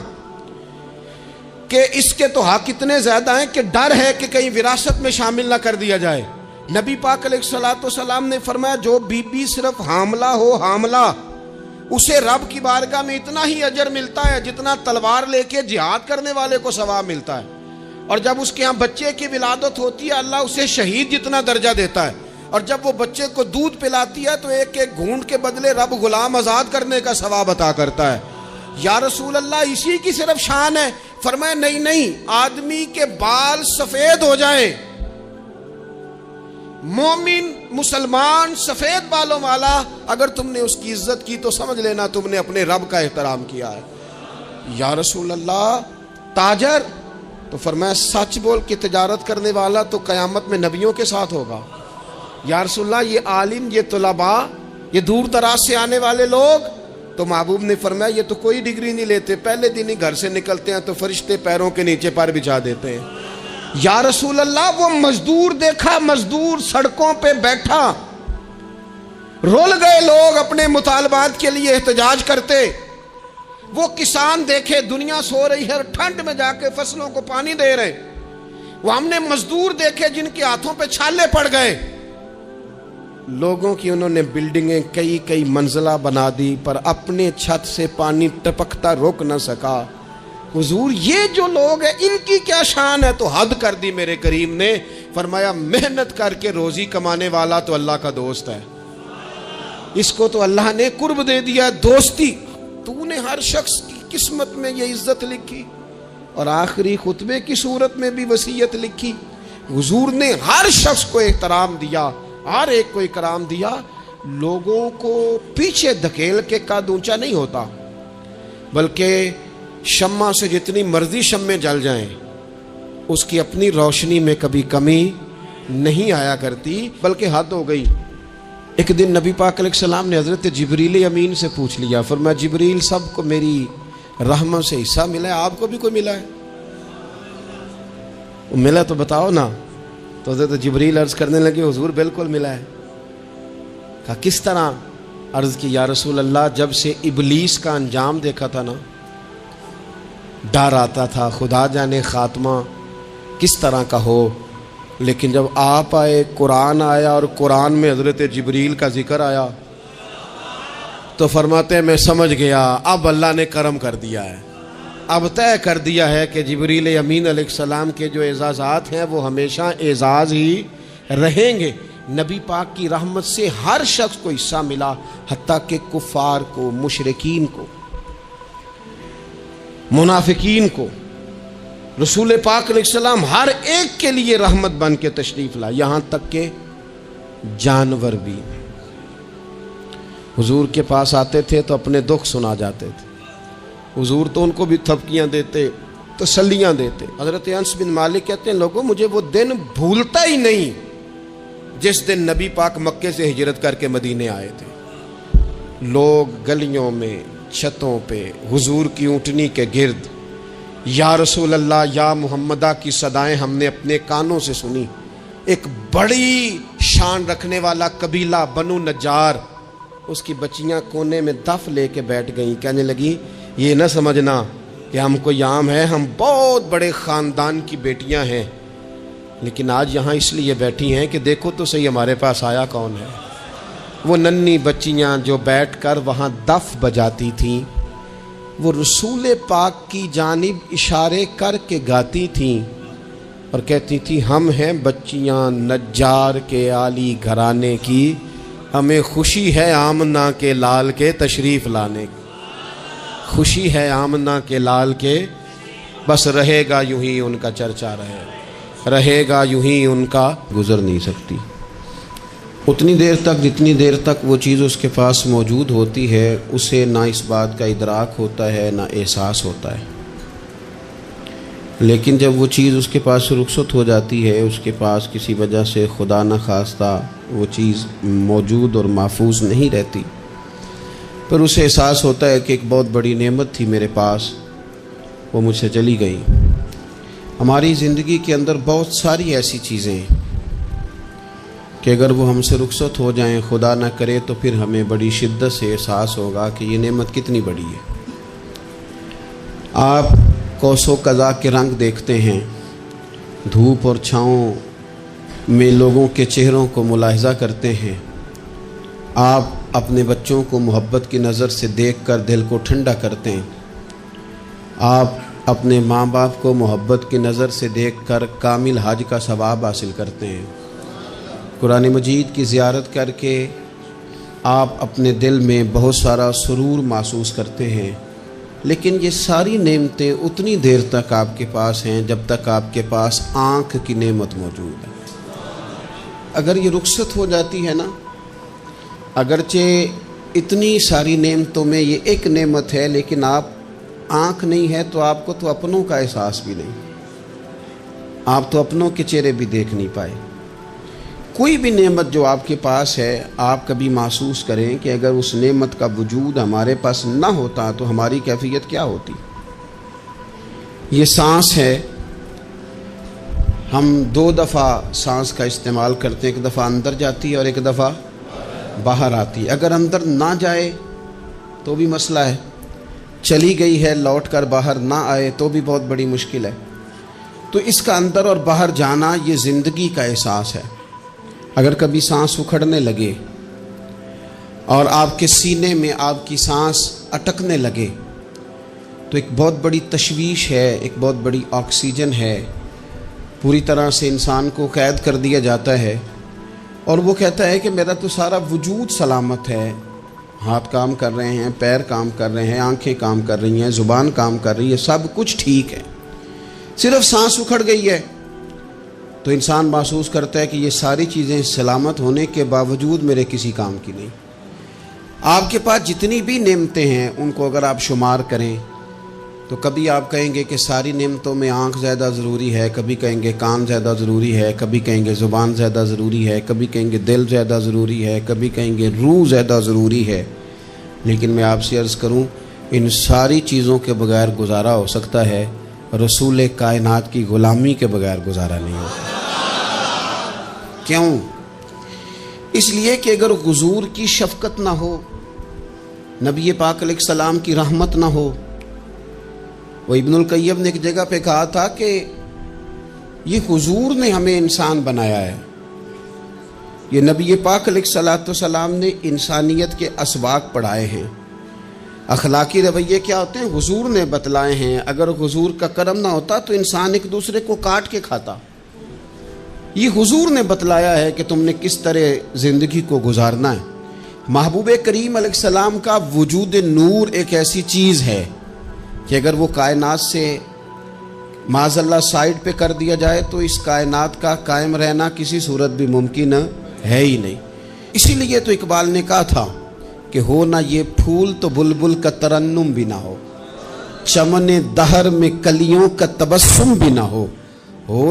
کہ اس کے تو حق اتنے زیادہ ہیں کہ ڈر ہے کہ کہیں وراثت میں شامل نہ کر دیا جائے. نبی پاک علیہ السلام نے فرمایا جو بی بی صرف حاملہ ہو، حاملہ، اسے رب کی بارگاہ میں اتنا ہی اجر ملتا ہے جتنا تلوار لے کے جہاد کرنے والے کو ثواب ملتا ہے. اور جب اس کے ہاں بچے کی ولادت ہوتی ہے اللہ اسے شہید جتنا درجہ دیتا ہے. اور جب وہ بچے کو دودھ پلاتی ہے تو ایک ایک گھونٹ کے بدلے رب غلام آزاد کرنے کا ثواب عطا کرتا ہے. یا رسول اللہ اسی کی صرف شان ہے؟ فرمایا نہیں، آدمی کے بال سفید ہو جائیں، مومن مسلمان سفید بالوں والا، اگر تم نے اس کی عزت کی تو سمجھ لینا تم نے اپنے رب کا احترام کیا ہے. یا رسول اللہ تاجر؟ تو فرمایا سچ بول کے تجارت کرنے والا تو قیامت میں نبیوں کے ساتھ ہوگا. یا رسول اللہ یہ عالم، یہ طلباء، یہ دور دراز سے آنے والے لوگ؟ تو محبوب نے فرمایا یہ تو کوئی ڈگری نہیں لیتے، پہلے دن ہی گھر سے نکلتے ہیں تو فرشتے پیروں کے نیچے پر بچھا دیتے ہیں. یا رسول اللہ وہ مزدور دیکھا، مزدور سڑکوں پہ بیٹھا، رول گئے لوگ اپنے مطالبات کے لیے احتجاج کرتے. وہ کسان دیکھے دنیا سو رہی ہے اور ٹھنڈ میں جا کے فصلوں کو پانی دے رہے، وہ ہم نے مزدور دیکھے جن کے ہاتھوں پہ چھالے پڑ گئے، لوگوں کی انہوں نے بلڈنگیں کئی منزلہ بنا دی پر اپنے چھت سے پانی ٹپکتا روک نہ سکا۔ حضور یہ جو لوگ ہیں ان کی کیا شان ہے؟ تو حد کر دی میرے کریم نے، فرمایا محنت کر کے روزی کمانے والا تو اللہ کا دوست ہے، اس کو تو اللہ نے قرب دے دیا دوستی۔ تو نے ہر شخص کی قسمت میں یہ عزت لکھی اور آخری خطبے کی صورت میں بھی وصیت لکھی۔ حضور نے ہر شخص کو احترام دیا، ہر ایک کو اکرام دیا۔ لوگوں کو پیچھے دھکیل کے قد اونچا نہیں ہوتا، بلکہ شمع سے جتنی مرضی شمعیں جل جائیں اس کی اپنی روشنی میں کبھی کمی نہیں آیا کرتی، بلکہ حد ہو گئی۔ ایک دن نبی پاک علیہ السلام نے حضرت جبریل امین سے پوچھ لیا، فرمایا جبریل سب کو میری رحمت سے حصہ ملا ہے، آپ کو بھی کوئی ملا ہے؟ ملا تو بتاؤ نا۔ تو حضرت جبریل عرض کرنے لگے حضور بالکل ملا ہے۔ کہا کس طرح؟ عرض کی یا رسول اللہ جب سے ابلیس کا انجام دیکھا تھا نا ڈر آتا تھا، خدا جانے خاتمہ کس طرح کا ہو، لیکن جب آپ آئے، قرآن آیا اور قرآن میں حضرت جبریل کا ذکر آیا تو فرماتے ہیں میں سمجھ گیا اب اللہ نے کرم کر دیا ہے، اب طے کر دیا ہے کہ جبریل امین علیہ السلام کے جو اعزازات ہیں وہ ہمیشہ اعزاز ہی رہیں گے۔ نبی پاک کی رحمت سے ہر شخص کو حصہ ملا، حتیٰ کہ کفار کو، مشرکین کو، منافقین کو۔ رسول پاک علیہ السلام ہر ایک کے لیے رحمت بن کے تشریف لائے، یہاں تک کہ جانور بھی حضور کے پاس آتے تھے تو اپنے دکھ سنا جاتے تھے، حضور تو ان کو بھی تھپکیاں دیتے، تسلیاں دیتے۔ حضرت انس بن مالک کہتے ہیں لوگوں مجھے وہ دن بھولتا ہی نہیں جس دن نبی پاک مکے سے ہجرت کر کے مدینے آئے تھے۔ لوگ گلیوں میں، چھتوں پہ حضور کی اونٹنی کے گرد یا رسول اللہ یا محمدہ کی صدائیں ہم نے اپنے کانوں سے سنی۔ ایک بڑی شان رکھنے والا قبیلہ بنو نجار، اس کی بچیاں کونے میں دف لے کے بیٹھ گئیں، کہنے لگی یہ نہ سمجھنا کہ ہم کوئی عام ہے، ہم بہت بڑے خاندان کی بیٹیاں ہیں، لیکن آج یہاں اس لیے بیٹھی ہیں کہ دیکھو تو صحیح ہمارے پاس آیا کون ہے۔ وہ ننھی بچیاں جو بیٹھ کر وہاں دف بجاتی تھیں وہ رسول پاک کی جانب اشارے کر کے گاتی تھیں اور کہتی تھی ہم ہیں بچیاں نجار کے عالی گھرانے کی، ہمیں خوشی ہے آمنہ کے لال کے تشریف لانے کی، خوشی ہے آمنہ کے لال کے، بس رہے گا یوں ہی ان کا چرچا رہے گا یوں ہی ان کا گزر نہیں سکتی۔ اتنی دیر تک جتنی دیر تک وہ چیز اس کے پاس موجود ہوتی ہے اسے نہ اس بات کا ادراک ہوتا ہے نہ احساس ہوتا ہے، لیکن جب وہ چیز اس کے پاس رخصت ہو جاتی ہے، اس کے پاس کسی وجہ سے خدا نہ خواستہ وہ چیز موجود اور محفوظ نہیں رہتی، پھر اسے احساس ہوتا ہے کہ ایک بہت بڑی نعمت تھی میرے پاس، وہ مجھ سے چلی گئی۔ ہماری زندگی کے اندر بہت ساری ایسی چیزیں ہیں کہ اگر وہ ہم سے رخصت ہو جائیں، خدا نہ کرے، تو پھر ہمیں بڑی شدت سے احساس ہوگا کہ یہ نعمت کتنی بڑی ہے۔ آپ قوس و قزح کے رنگ دیکھتے ہیں، دھوپ اور چھاؤں میں لوگوں کے چہروں کو ملاحظہ کرتے ہیں، آپ اپنے بچوں کو محبت کی نظر سے دیکھ کر دل کو ٹھنڈا کرتے ہیں، آپ اپنے ماں باپ کو محبت کی نظر سے دیکھ کر کامل حج کا ثواب حاصل کرتے ہیں، قرآن مجید کی زیارت کر کے آپ اپنے دل میں بہت سارا سرور محسوس کرتے ہیں، لیکن یہ ساری نعمتیں اتنی دیر تک آپ کے پاس ہیں جب تک آپ کے پاس آنکھ کی نعمت موجود ہے۔ اگر یہ رخصت ہو جاتی ہے نا، اگرچہ اتنی ساری نعمتوں میں یہ ایک نعمت ہے لیکن آپ آنکھ نہیں ہے تو آپ کو تو اپنوں کا احساس بھی نہیں، آپ تو اپنوں کے چہرے بھی دیکھ نہیں پائے۔ کوئی بھی نعمت جو آپ کے پاس ہے آپ کبھی محسوس کریں کہ اگر اس نعمت کا وجود ہمارے پاس نہ ہوتا تو ہماری کیفیت کیا ہوتی۔ یہ سانس ہے، ہم 2 دفعہ سانس کا استعمال کرتے ہیں، ایک دفعہ اندر جاتی ہے اور ایک دفعہ باہر آتی ہے۔ اگر اندر نہ جائے تو بھی مسئلہ ہے، چلی گئی ہے لوٹ کر باہر نہ آئے تو بھی بہت بڑی مشکل ہے. تو اس کا اندر اور باہر جانا یہ زندگی کا احساس ہے. اگر کبھی سانس اکھڑنے لگے اور آپ کے سینے میں آپ کی سانس اٹکنے لگے تو ایک بہت بڑی تشویش ہے، ایک بہت بڑی آکسیجن ہے، پوری طرح سے انسان کو قید کر دیا جاتا ہے. اور وہ کہتا ہے کہ میرا تو سارا وجود سلامت ہے، ہاتھ کام کر رہے ہیں، پیر کام کر رہے ہیں، آنکھیں کام کر رہی ہیں، زبان کام کر رہی ہے، سب کچھ ٹھیک ہے، صرف سانس اکھڑ گئی ہے. تو انسان محسوس کرتا ہے کہ یہ ساری چیزیں سلامت ہونے کے باوجود میرے کسی کام کی نہیں. آپ کے پاس جتنی بھی نعمتیں ہیں ان کو اگر آپ شمار کریں تو کبھی آپ کہیں گے کہ ساری نعمتوں میں آنکھ زیادہ ضروری ہے، کبھی کہیں گے کان زیادہ ضروری ہے، کبھی کہیں گے زبان زیادہ ضروری ہے، کبھی کہیں گے دل زیادہ ضروری ہے، کبھی کہیں گے روح زیادہ ضروری ہے. لیکن میں آپ سے عرض کروں ان ساری چیزوں کے بغیر گزارا ہو سکتا ہے، رسول کائنات کی غلامی کے بغیر گزارا نہیں ہوتا. کیوں؟ اس لیے کہ اگر حضور کی شفقت نہ ہو، نبی پاک علیہ السلام کی رحمت نہ ہو. وہ ابن القیم نے ایک جگہ پہ کہا تھا کہ یہ حضور نے ہمیں انسان بنایا ہے، یہ نبی پاک علیہ السلام نے انسانیت کے اسباق پڑھائے ہیں، اخلاقی رویے کیا ہوتے ہیں حضور نے بتلائے ہیں. اگر حضور کا کرم نہ ہوتا تو انسان ایک دوسرے کو کاٹ کے کھاتا. یہ حضور نے بتلایا ہے کہ تم نے کس طرح زندگی کو گزارنا ہے. محبوب کریم علیہ السلام کا وجود نور ایک ایسی چیز ہے کہ اگر وہ کائنات سے معاذ اللہ سائڈ پہ کر دیا جائے تو اس کائنات کا قائم رہنا کسی صورت بھی ممکن ہے ہی نہیں. اسی لیے تو اقبال نے کہا تھا کہ ہو نہ یہ پھول تو بلبل کا ترنم بھی نہ ہو، چمن دہر میں کلیوں کا تبسم بھی نہ ہو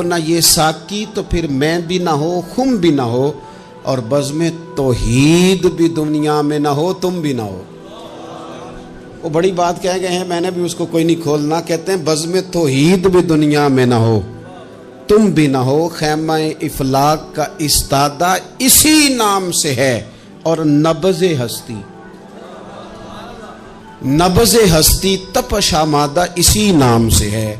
نہ یہ ساقی تو پھر میں بھی نہ ہو، خم بھی نہ ہو، اور بزم توحید بھی دنیا میں نہ ہو، تم بھی نہ ہو. وہ بڑی بات کہہ گئے ہیں، میں نے بھی اس کو کوئی نہیں کھولنا. کہتے ہیں بزم توحید بھی دنیا میں نہ ہو، تم بھی نہ ہو، خیمہ افلاق کا استادہ اسی نام سے ہے، اور نبض ہستی تپش آمادہ اسی نام سے ہے.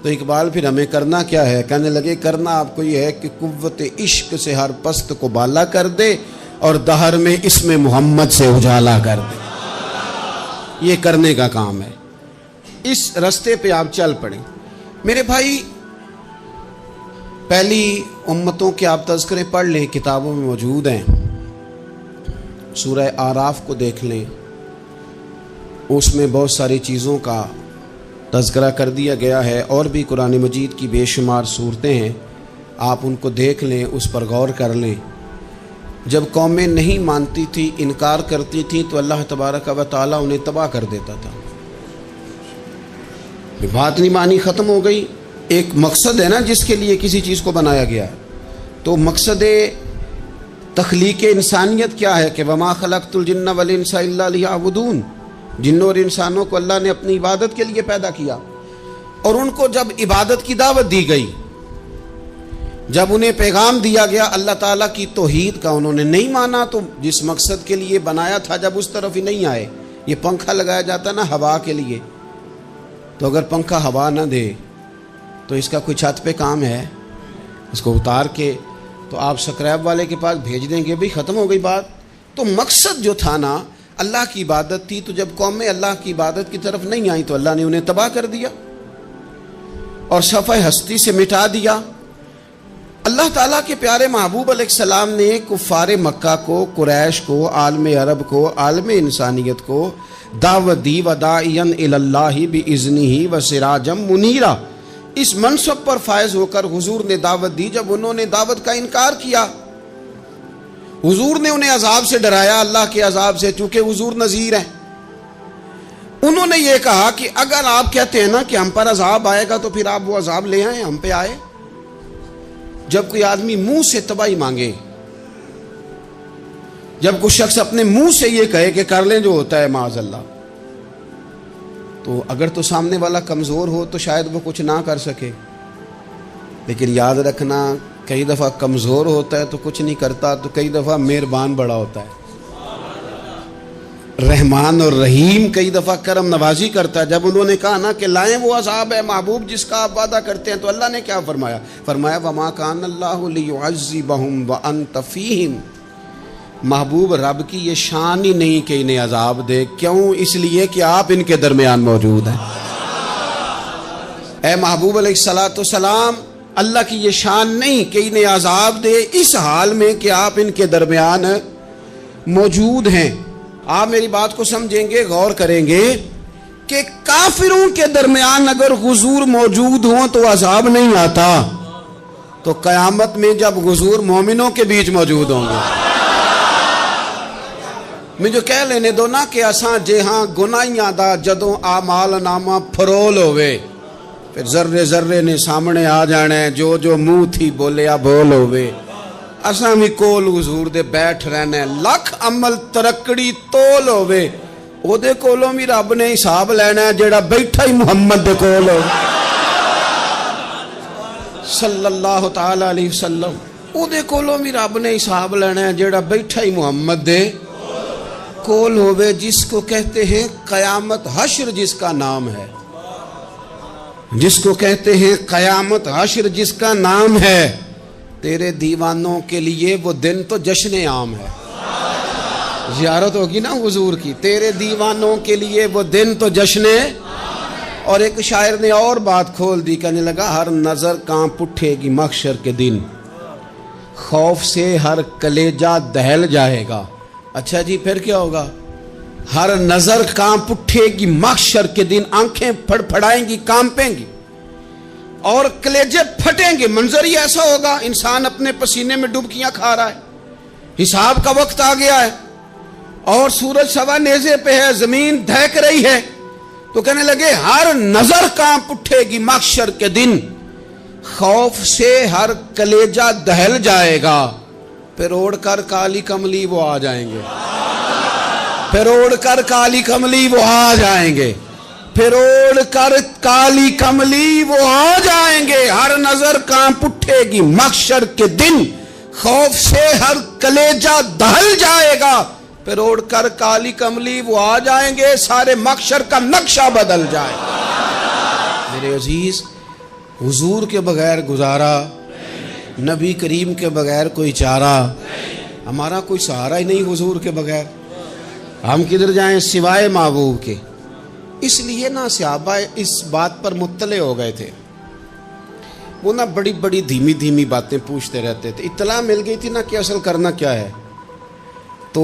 تو اقبال پھر ہمیں کرنا کیا ہے؟ کہنے لگے کرنا آپ کو یہ ہے کہ قوت عشق سے ہر پست کو بالا کر دے اور دہر میں اسم محمد سے اجالا کر دے. یہ کرنے کا کام ہے. اس رستے پہ آپ چل پڑیں. میرے بھائی پہلی امتوں کے آپ تذکرے پڑھ لیں، کتابوں میں موجود ہیں. سورہ آراف کو دیکھ لیں، اس میں بہت ساری چیزوں کا تذکرہ کر دیا گیا ہے. اور بھی قرآن مجید کی بے شمار صورتیں ہیں، آپ ان کو دیکھ لیں، اس پر غور کر لیں. جب قومیں نہیں مانتی تھی، انکار کرتی تھیں، تو اللہ تبارک و تعالیٰ انہیں تباہ کر دیتا تھا. بات نہیں مانی، ختم ہو گئی. ایک مقصد ہے نا جس کے لیے کسی چیز کو بنایا گیا ہے. تو مقصد تخلیق انسانیت کیا ہے کہ وما خلقت الجن والانس الا لیعبدون. جنوں اور انسانوں کو اللہ نے اپنی عبادت کے لیے پیدا کیا. اور ان کو جب عبادت کی دعوت دی گئی، جب انہیں پیغام دیا گیا اللہ تعالیٰ کی توحید کا، انہوں نے نہیں مانا. تو جس مقصد کے لیے بنایا تھا جب اس طرف ہی نہیں آئے. یہ پنکھا لگایا جاتا نا ہوا کے لیے، تو اگر پنکھا ہوا نہ دے تو اس کا کوئی چھت پہ کام ہے؟ اس کو اتار کے تو آپ سکریب والے کے پاس بھیج دیں گے، بھی ختم ہو گئی بات. تو مقصد جو تھا نا اللہ کی عبادت تھی. تو جب قومیں اللہ کی عبادت کی طرف نہیں آئیں تو اللہ نے انہیں تباہ کر دیا اور صفحہ ہستی سے مٹا دیا. اللہ تعالیٰ کے پیارے محبوب علیہ السلام نے کفار مکہ کو، قریش کو، عالم عرب کو، عالم انسانیت کو دعوت دی. وداعیاً الی اللہ باذنہ وسراجا منیرا. اس منصب پر فائز ہو کر حضور نے دعوت دی. جب انہوں نے دعوت کا انکار کیا، حضور نے انہیں عذاب سے ڈرایا، اللہ کے عذاب سے، چونکہ حضور نذیر ہیں. انہوں نے یہ کہا کہ اگر آپ کہتے ہیں نا کہ ہم پر عذاب آئے گا تو پھر آپ وہ عذاب لے آئیں، ہم پہ آئے. جب کوئی آدمی منہ سے تباہی مانگے، جب کوئی شخص اپنے منہ سے یہ کہے کہ کر لیں جو ہوتا ہے معاذ اللہ، تو اگر تو سامنے والا کمزور ہو تو شاید وہ کچھ نہ کر سکے. لیکن یاد رکھنا کئی دفعہ کمزور ہوتا ہے تو کچھ نہیں کرتا، تو کئی دفعہ مہربان بڑا ہوتا ہے. رحمان اور رحیم کئی دفعہ کرم نوازی کرتا ہے. جب انہوں نے کہا نا کہ لائیں وہ عذاب ہے محبوب جس کا آپ وعدہ کرتے ہیں, تو اللہ نے کیا فرمایا؟ فرمایا وَمَا كَانَ اللَّهُ لِيُعَذِّبَهُمْ وَأَنْتَ فِيهِمْ. محبوب رب کی یہ شان ہی نہیں کہ انہیں عذاب دے. کیوں؟ اس لیے کہ آپ ان کے درمیان موجود ہیں. اے محبوب علیہ الصلوۃ والسلام, اللہ کی یہ شان نہیں کہ انہیں عذاب دے اس حال میں کہ آپ ان کے درمیان موجود ہیں. آپ میری بات کو سمجھیں گے, غور کریں گے کہ کافروں کے درمیان اگر حضور موجود ہوں تو عذاب نہیں آتا, تو قیامت میں جب حضور مومنوں کے بیچ موجود ہوں گے. مجھے کہہ لینے دو نا کہ اساں جے ہاں گناہیاں دا جدوں اعمال نامہ پھرول ہوئے, پھر ذرے ذرے نے سامنے آ جانا ہے, جو جو منہ تھی بولیا بول ہوئے. اساں بھی کول حضور دے بیٹھ رہنا ہے, لکھ عمل ترکڑی تول ہوئے, او دے کولوں بھی رب نے حساب لینا ہے جیڑا بیٹھا ہی محمد دے کول ہو صلی اللہ تعالی علیہ وسلم. او دے کولوں بھی رب نے حساب لینا ہے جیڑا بیٹھا ہی محمد دے کول ہوئے, جس کو کہتے ہیں قیامت حشر, جس کا نام ہے, جس کو کہتے ہیں قیامت حشر, جس کا نام ہے. تیرے دیوانوں کے لیے وہ دن تو جشن عام ہے. زیارت ہوگی نا حضور کی, تیرے دیوانوں کے لیے وہ دن تو جشن. اور ایک شاعر نے اور بات کھول دی, کہنے لگا ہر نظر کانپ اٹھے گی محشر کے دن, خوف سے ہر کلیجہ دہل جائے گا. اچھا جی پھر کیا ہوگا؟ ہر نظر کانپ اٹھے گی محشر کے دن, آنکھیں پھڑ پھڑائیں گی, کانپیں گی اور کلیجے پھٹیں گے. منظر ہی ایسا ہوگا, انسان اپنے پسینے میں ڈبکیاں کھا رہا ہے, حساب کا وقت آ گیا ہے اور سورج سوا نیزے پہ ہے, زمین دہک رہی ہے. تو کہنے لگے ہر نظر کانپ اٹھے گی محشر کے دن, خوف سے ہر کلیجہ دہل جائے گا. پھر اوڑھ کر کالی کملی وہ آ جائیں گے, پھر اوڑھ کر کالی کملی وہ آ جائیں گے, پھر اوڑھ کر کالی کملی وہ آ جائیں گے. ہر نظر کانپ اٹھے گی محشر کے دن, خوف سے ہر کلیجہ دہل جائے گا. پھر اوڑھ کر کالی کملی وہ آ جائیں گے, سارے محشر کا نقشہ بدل جائے گا. میرے عزیز, حضور کے بغیر گزارا, نبی کریم کے بغیر کوئی چارہ, ہمارا کوئی سہارا ہی نہیں حضور کے بغیر. ہم کدھر جائیں سوائے محبوب کے. اس لیے نا صحابہ اس بات پر مطلع ہو گئے تھے, وہ نا بڑی بڑی دھیمی دھیمی باتیں پوچھتے رہتے تھے. اطلاع مل گئی تھی نا کہ اصل کرنا کیا ہے. تو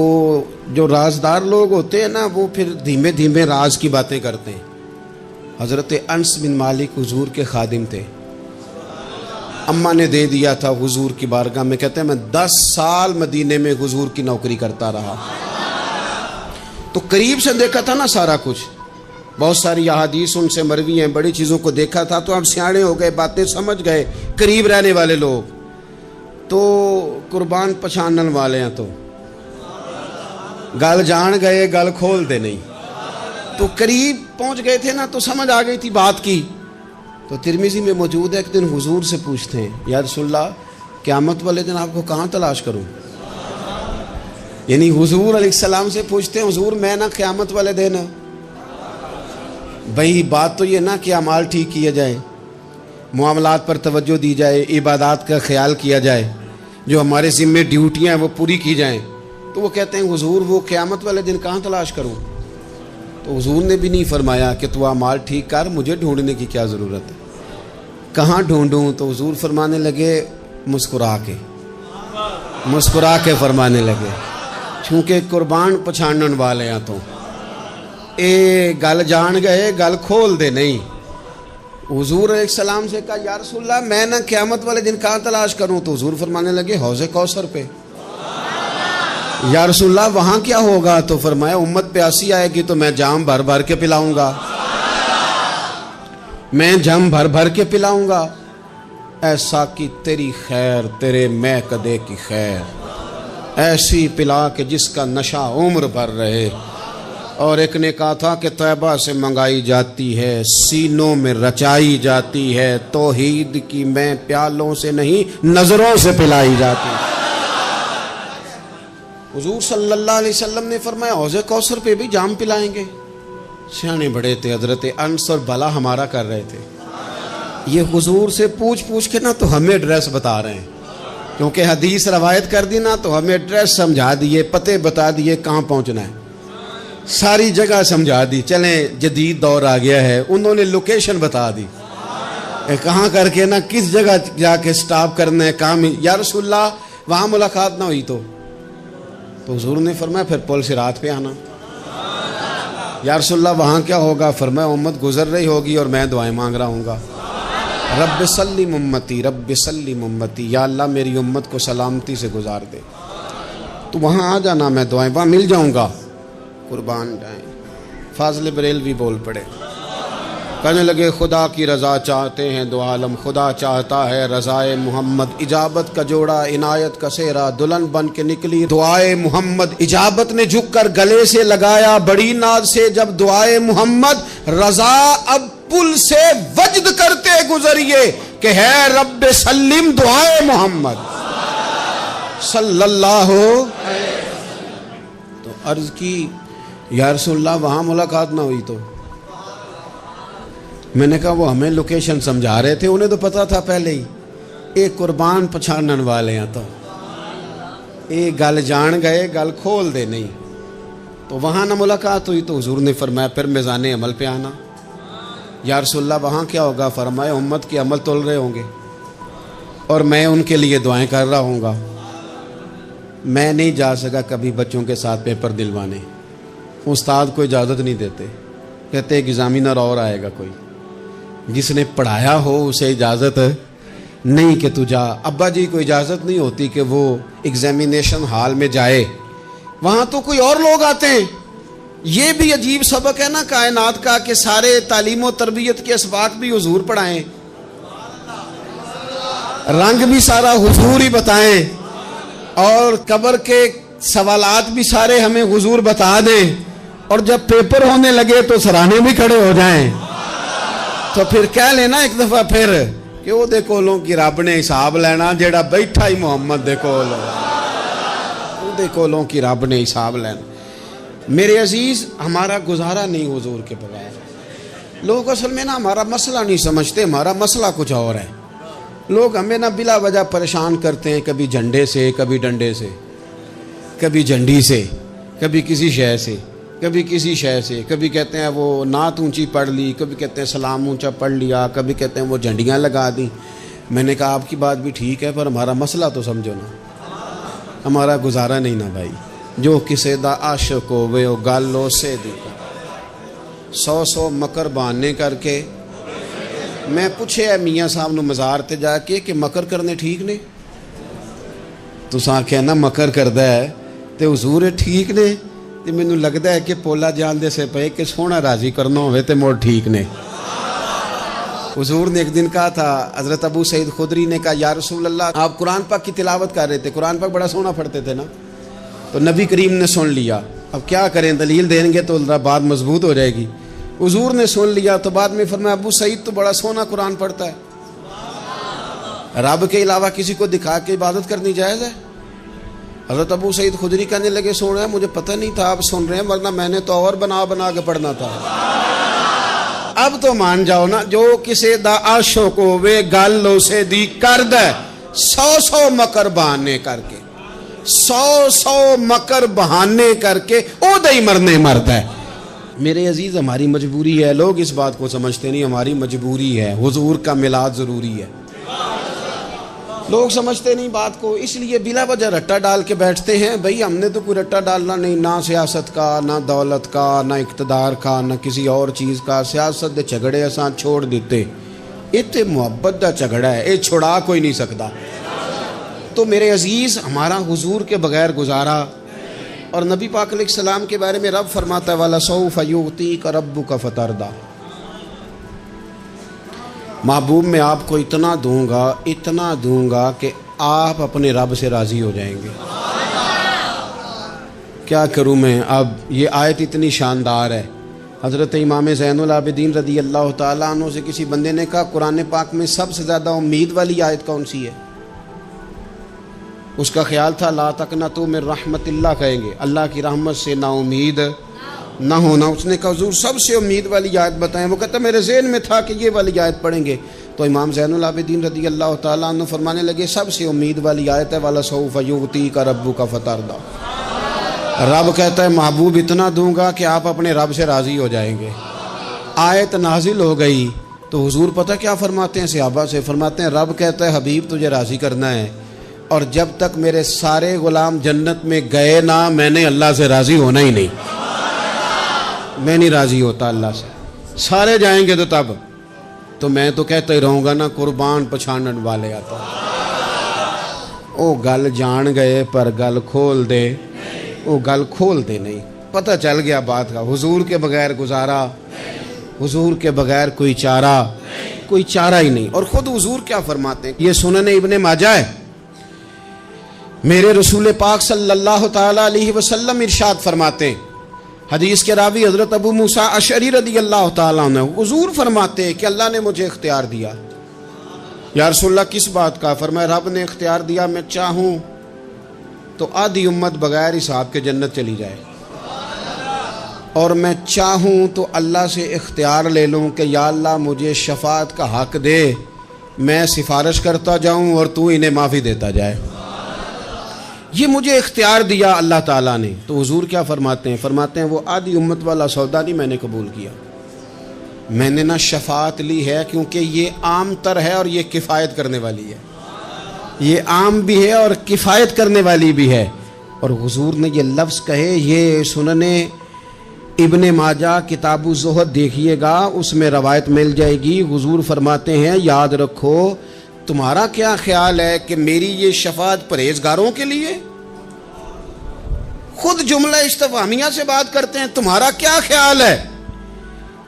جو رازدار لوگ ہوتے ہیں نا, وہ پھر دھیمے دھیمے راز کی باتیں کرتے ہیں. حضرت انس بن مالک حضور کے خادم تھے, اماں نے دے دیا تھا حضور کی بارگاہ میں. کہتے ہیں میں 10 سال مدینے میں حضور کی نوکری کرتا رہا, تو قریب سے دیکھا تھا نا سارا کچھ. بہت ساری احادیث ان سے مروی ہیں, بڑی چیزوں کو دیکھا تھا. تو ہم سیاڑے ہو گئے, باتیں سمجھ گئے, قریب رہنے والے لوگ. تو قربان پچھانن والے ہیں, تو گل جان گئے گل کھول دے نہیں. تو قریب پہنچ گئے تھے نا, تو سمجھ آ گئی تھی بات کی. تو ترمذی میں موجود ہے, ایک دن حضور سے پوچھتے ہیں یا رسول اللہ قیامت والے دن آپ کو کہاں تلاش کروں. یعنی حضور علیہ السلام سے پوچھتے ہیں, حضور میں نا قیامت والے دن, بھئی بات تو یہ نا کہ اعمال ٹھیک کیا جائے, معاملات پر توجہ دی جائے, عبادات کا خیال کیا جائے, جو ہمارے ذمہ ڈیوٹیاں ہیں وہ پوری کی جائیں. تو وہ کہتے ہیں حضور وہ قیامت والے دن کہاں تلاش کروں. تو حضور نے بھی نہیں فرمایا کہ تو اعمال ٹھیک کر, مجھے ڈھونڈنے کی کیا ضرورت ہے, کہاں ڈھونڈوں. تو حضور فرمانے لگے مسکرا کے فرمانے لگے, چونکہ قربان پچھانن والے ہیں تو اے گل جان گئے گل کھول دے نہیں. حضور علیہ السلام سے کہا یا رسول اللہ میں نہ قیامت والے دن کہاں تلاش کروں. تو حضور فرمانے لگے حوض کوثر پہ. یا رسول اللہ وہاں کیا ہوگا. تو فرمایا امت پیاسی آئے گی تو میں جام بھر بھر کے پلاؤں گا, میں جام بھر بھر کے پلاؤں گا. ایسا کی تیری خیر تیرے میں کدے کی خیر, ایسی پلا کہ جس کا نشہ عمر بھر رہے. اور ایک نے کہا تھا کہ طیبہ سے منگائی جاتی ہے, سینوں میں رچائی جاتی ہے, توحید کی میں پیالوں سے نہیں نظروں سے پلائی جاتی ہے. حضور صلی اللہ علیہ وسلم نے فرمایا حوض کوثر پہ بھی جام پلائیں گے. سیانے بڑے تھے حضرت انس اور بلا ہمارا کر رہے تھے. یہ حضور سے پوچھ کے نا تو ہمیں ایڈریس بتا رہے ہیں, کیونکہ حدیث روایت کر دی نا تو ہمیں ایڈریس سمجھا دیے, پتے بتا دیے کہاں پہنچنا ہے, ساری جگہ سمجھا دی. چلیں جدید دور آ گیا ہے, انہوں نے لوکیشن بتا دی کہاں کر کے نا کس جگہ جا کے سٹاپ کرنا ہے. کام یا رسول اللہ وہاں ملاقات نہ ہوئی تو حضور نے فرمایا پھر پل صراط پہ آنا. یا رسول اللہ وہاں کیا ہوگا؟ فرمایا امت گزر رہی ہوگی اور میں دعائیں مانگ رہا ہوں گا, رب سلم امتی رب سلم امتی, یا اللہ میری امت کو سلامتی سے گزار دے. تو وہاں آ جانا, میں دعائیں وہاں مل جاؤں گا. قربان جائیں. فاضل بریلوی بول پڑے, کہنے لگے خدا کی رضا چاہتے ہیں دو عالم, خدا چاہتا ہے رضائے محمد. اجابت کا جوڑا عنایت کا سہرا, دلہن بن کے نکلی دعائے محمد. اجابت نے جھک کر گلے سے لگایا بڑی ناز سے جب دعائے محمد. رضا اب پل سے وجد کرتے گزریے کہ ہے رب سلم دعائے محمد صلی اللہ. تو عرض کی یا رسول اللہ وہاں ملاقات نہ ہوئی تو؟ میں نے کہا وہ ہمیں لوکیشن سمجھا رہے تھے, انہیں تو پتا تھا پہلے ہی. ایک قربان پچھانن والے ہیں تو ایک گل جان گئے گل کھول دے نہیں. تو وہاں نہ ملاقات ہوئی تو حضور نے فرمایا پھر میزان عمل پہ آنا. یا رسول اللہ وہاں کیا ہوگا؟ فرمایا امت کے عمل تول رہے ہوں گے اور میں ان کے لیے دعائیں کر رہا ہوں گا. میں نہیں جا سکا کبھی بچوں کے ساتھ پیپر دلوانے, استاد کو اجازت نہیں دیتے, کہتے ایگزامینر اور آئے گا کوئی, جس نے پڑھایا ہو اسے اجازت نہیں کہ تو جا. ابا جی کو اجازت نہیں ہوتی کہ وہ ایگزامینیشن ہال میں جائے, وہاں تو کوئی اور لوگ آتے ہیں. یہ بھی عجیب سبق ہے نا کائنات کا کہ سارے تعلیم و تربیت کے اسباق بھی حضور پڑھائیں, رنگ بھی سارا حضور ہی بتائیں, اور قبر کے سوالات بھی سارے ہمیں حضور بتا دیں, اور جب پیپر ہونے لگے تو سرانے بھی کھڑے ہو جائیں. تو پھر کہہ لینا ایک دفعہ پھر کہ وہ دے کولوں کی رب نے حساب لینا, جیڑا بیٹھا ہی محمد دے کول, وہ دے کولوں کی رب نے حساب لینا. میرے عزیز ہمارا گزارا نہیں حضور کے بغیر. لوگ اصل میں نا ہمارا مسئلہ نہیں سمجھتے, ہمارا مسئلہ کچھ اور ہے. لوگ ہمیں نا بلا وجہ پریشان کرتے ہیں, کبھی جھنڈے سے, کبھی ڈنڈے سے, کبھی جھنڈی سے, کبھی کسی شے سے, کبھی کسی شے سے. کبھی کہتے ہیں وہ نعت اونچی پڑھ لی, کبھی کہتے ہیں سلام اونچا پڑھ لیا, کبھی کہتے ہیں وہ جھنڈیاں لگا دیں. میں نے کہا آپ کی بات بھی ٹھیک ہے پر ہمارا مسئلہ تو سمجھو نا, ہمارا گزارا نہیں نا بھائی. جو کسے دا عاشق ہووے او گل لو سے دی, 100 مکر بہانے کر کے. میں پوچھے میاں صاحب نو مزار تے جا کے کہ مکر کرنے ٹھیک نے؟ تساں آکھیا نا مکر کردا ہے تے حضور ٹھیک نے. تے مینوں لگدا ہے کہ پولا جان دے سے پے کہ سونا راضی کرنا ہوئے تے موڑ ٹھیک نے. حضور نے ایک دن کہا تھا, حضرت ابو سعید خدری نے کہا یا رسول اللہ آپ قرآن پاک کی تلاوت کر رہے تھے, قرآن پاک بڑا سونا پڑھتے تھے نا. تو نبی کریم نے سن لیا, اب کیا کریں دلیل دیں گے تو بات مضبوط ہو جائے گی. حضور نے سن لیا تو بعد میں فرمایا ابو سعید تو بڑا سونا قرآن پڑھتا ہے, رب کے علاوہ کسی کو دکھا کے عبادت کرنی جائز ہے؟ حضرت ابو سعید خدری کہنے لگے سن رہے ہیں, مجھے پتہ نہیں تھا آپ سن رہے ہیں, ورنہ میں نے تو اور بنا کے پڑھنا تھا. اب تو مان جاؤ نا, جو کسے دا عاشق ہووے گل لو سے دی کرد ہے, 100 مکر بہانے کر کے, 100 مکر بہانے کر کے او دے مرنے مرد ہے. میرے عزیز ہماری مجبوری ہے, لوگ اس بات کو سمجھتے نہیں, ہماری مجبوری ہے, حضور کا میلاد ضروری ہے. لوگ سمجھتے نہیں بات کو, اس لیے بلا وجہ رٹا ڈال کے بیٹھتے ہیں. بھئی ہم نے تو کوئی رٹا ڈالنا نہیں, نہ سیاست کا, نہ دولت کا, نہ اقتدار کا, نہ کسی اور چیز کا. سیاست دے جھگڑے اساں چھوڑ دیتے, اتنے محبت دا جھگڑا ہے, یہ چھڑا کوئی نہیں سکتا. تو میرے عزیز ہمارا حضور کے بغیر گزارا. اور نبی پاک علیہ السلام کے بارے میں رب فرماتا ہے وَلَسَوْفَ يُعْطِيكَ رَبُّكَ فَتَرْضَىٰ, محبوب میں آپ کو اتنا دوں گا کہ آپ اپنے رب سے راضی ہو جائیں گے. کیا کروں میں اب, یہ آیت اتنی شاندار ہے. حضرت امام زین العابدین رضی اللہ تعالیٰ عنہ سے کسی بندے نے کہا قرآن پاک میں سب سے زیادہ امید والی آیت کون سی ہے؟ اس کا خیال تھا لا تقنطوا من رحمت اللہ کہیں گے، اللہ کی رحمت سے نا امید نہ ہونا۔ اس نے کہا حضور سب سے امید والی آیت بتائیں۔ وہ کہتا میرے ذہن میں تھا کہ یہ والی آیت پڑھیں گے۔ تو امام زین العابدین رضی اللہ تعالیٰ عنہ فرمانے لگے سب سے امید والی آیت ہے وَلَسَوْفَ يُعْطِيكَ رَبُّكَ فَتَرْضَىٰ۔ رب کہتا ہے محبوب اتنا دوں گا کہ آپ اپنے رب سے راضی ہو جائیں گے۔ آیت نازل ہو گئی تو حضور پتہ کیا فرماتے ہیں صحابہ سے؟ فرماتے ہیں رب کہتا ہے حبیب تجھے راضی کرنا ہے، اور جب تک میرے سارے غلام جنت میں گئے نہ میں نے اللہ سے راضی ہونا ہی نہیں۔ میں نہیں راضی ہوتا اللہ سے، سارے جائیں گے تو میں تو کہتا ہی رہوں گا نا قربان پچھانن والے آتا۔ او گل جان گئے پر گل کھول دے، او گل کھول دے نہیں، پتہ چل گیا بات کا۔ حضور کے بغیر گزارا، حضور کے بغیر کوئی چارہ ہی نہیں۔ اور خود حضور کیا فرماتے ہیں؟ یہ سنن ابن ماجہ ہے، میرے رسول پاک صلی اللہ تعالیٰ علیہ وسلم ارشاد فرماتے ہیں، حدیث کے راوی حضرت ابو موسیٰ اشعری رضی اللہ تعالیٰ عنہ، حضور فرماتے ہیں کہ اللہ نے مجھے اختیار دیا۔ یا رسول اللہ کس بات کا؟ فرمایا رب نے اختیار دیا میں چاہوں تو آدھی امت بغیر حساب کے جنت چلی جائے، اور میں چاہوں تو اللہ سے اختیار لے لوں کہ یا اللہ مجھے شفاعت کا حق دے، میں سفارش کرتا جاؤں اور تو انہیں معافی دیتا جائے۔ یہ مجھے اختیار دیا اللہ تعالیٰ نے۔ تو حضور کیا فرماتے ہیں؟ فرماتے ہیں وہ آدھی امت والا سودا نہیں میں نے قبول کیا، میں نے نہ شفاعت لی ہے کیونکہ یہ عام تر ہے اور یہ کفایت کرنے والی ہے، یہ عام بھی ہے اور کفایت کرنے والی بھی ہے۔ اور حضور نے یہ لفظ کہے، یہ سنن ابن ماجہ کتاب الزہد دیکھیے گا، اس میں روایت مل جائے گی۔ حضور فرماتے ہیں یاد رکھو تمہارا کیا خیال ہے کہ میری یہ شفاعت پرہیزگاروں کے لیے؟ خود جملہ استفہامیہ سے بات کرتے ہیں، تمہارا کیا خیال ہے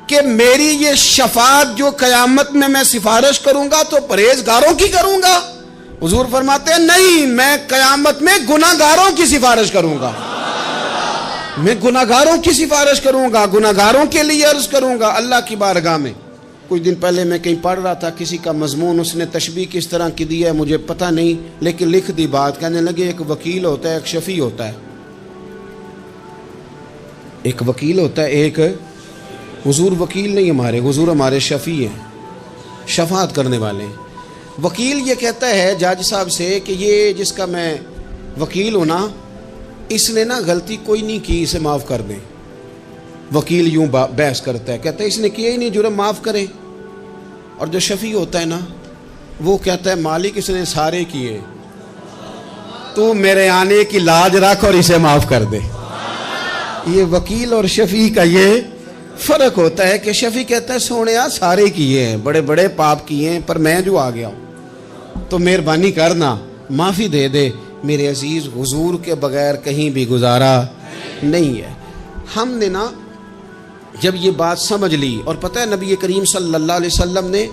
کہ میری یہ شفاعت جو قیامت میں سفارش کروں گا تو پرہیزگاروں کی کروں گا؟ حضور فرماتے ہیں نہیں، میں قیامت میں گناہگاروں کی سفارش کروں گا، میں گناہگاروں کی سفارش کروں گا، گناہگاروں کے لیے عرض کروں گا اللہ کی بارگاہ میں۔ کچھ دن پہلے میں کہیں پڑھ رہا تھا کسی کا مضمون، اس نے تشبیہ کس طرح کی دی ہے مجھے پتہ نہیں، لیکن لکھ دی بات، کہنے لگے ایک وکیل ہوتا ہے ایک شفیع ہوتا ہے، ایک وکیل ہوتا ہے ایک، حضور وکیل نہیں ہمارے، حضور ہمارے شفیع ہیں، شفاعت کرنے والے ہیں۔ وکیل یہ کہتا ہے جج صاحب سے کہ یہ جس کا میں وکیل ہوں نا اس نے نا غلطی کوئی نہیں کی، اسے معاف کر دیں۔ وکیل یوں بحث کرتا ہے، کہتا ہے اس نے کیا ہی نہیں، جرم معاف کریں۔ اور جو شفیع ہوتا ہے نا وہ کہتا ہے مالک اس نے سارے کیے، تو میرے آنے کی لاج رکھ اور اسے معاف کر دے۔ یہ وکیل اور شفیع کا یہ فرق ہوتا ہے کہ شفیع کہتا ہے سونیا سارے کیے ہیں، بڑے بڑے پاپ کیے ہیں، پر میں جو آ گیا ہوں تو مہربانی کرنا معافی دے دے۔ میرے عزیز حضور کے بغیر کہیں بھی گزارا نہیں ہے۔ ہم نے نا جب یہ بات سمجھ لی، اور پتہ ہے نبی کریم صلی اللہ علیہ وسلم نے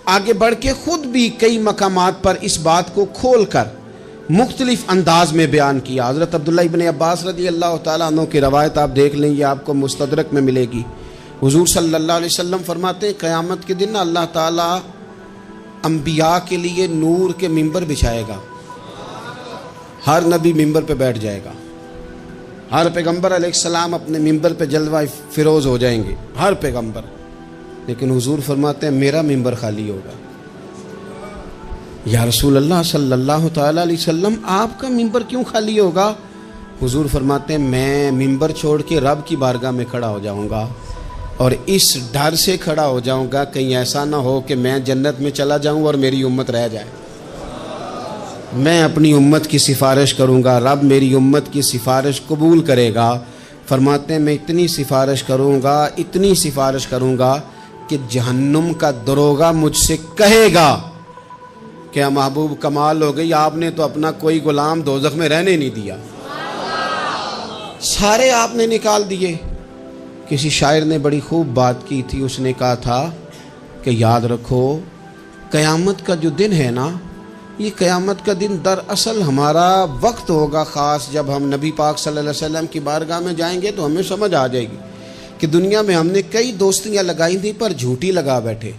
آگے بڑھ کے خود بھی کئی مقامات پر اس بات کو کھول کر مختلف انداز میں بیان کیا۔ حضرت عبداللہ ابن عباس رضی اللہ تعالیٰ عنہ کی روایت آپ دیکھ لیں، یہ آپ کو مستدرک میں ملے گی۔ حضور صلی اللہ علیہ وسلم فرماتے ہیں قیامت کے دن اللہ تعالیٰ انبیاء کے لیے نور کے ممبر بچھائے گا، ہر نبی ممبر پہ بیٹھ جائے گا، ہر پیغمبر علیہ السلام اپنے ممبر پہ جلوہ فروز ہو جائیں گے، ہر پیغمبر۔ لیکن حضور فرماتے ہیں میرا ممبر خالی ہوگا۔ یا رسول اللہ صلی اللہ تعالیٰ علیہ وسلم آپ کا ممبر کیوں خالی ہوگا؟ حضور فرماتے ہیں میں ممبر چھوڑ کے رب کی بارگاہ میں کھڑا ہو جاؤں گا، اور اس ڈر سے کھڑا ہو جاؤں گا کہیں ایسا نہ ہو کہ میں جنت میں چلا جاؤں اور میری امت رہ جائے۔ میں اپنی امت کی سفارش کروں گا، رب میری امت کی سفارش قبول کرے گا۔ فرماتے ہیں میں اتنی سفارش کروں گا، اتنی سفارش کروں گا کہ جہنم کا دروغہ مجھ سے کہے گا کہ محبوب کمال ہو گئی، آپ نے تو اپنا کوئی غلام دوزخ میں رہنے نہیں دیا، سارے آپ نے نکال دیے۔ کسی شاعر نے بڑی خوب بات کی تھی، اس نے کہا تھا کہ یاد رکھو قیامت کا جو دن ہے نا، یہ قیامت کا دن دراصل ہمارا وقت ہوگا خاص، جب ہم نبی پاک صلی اللہ علیہ وسلم کی بارگاہ میں جائیں گے تو ہمیں سمجھ آ جائے گی کہ دنیا میں ہم نے کئی دوستیاں لگائی تھیں پر جھوٹی لگا بیٹھے،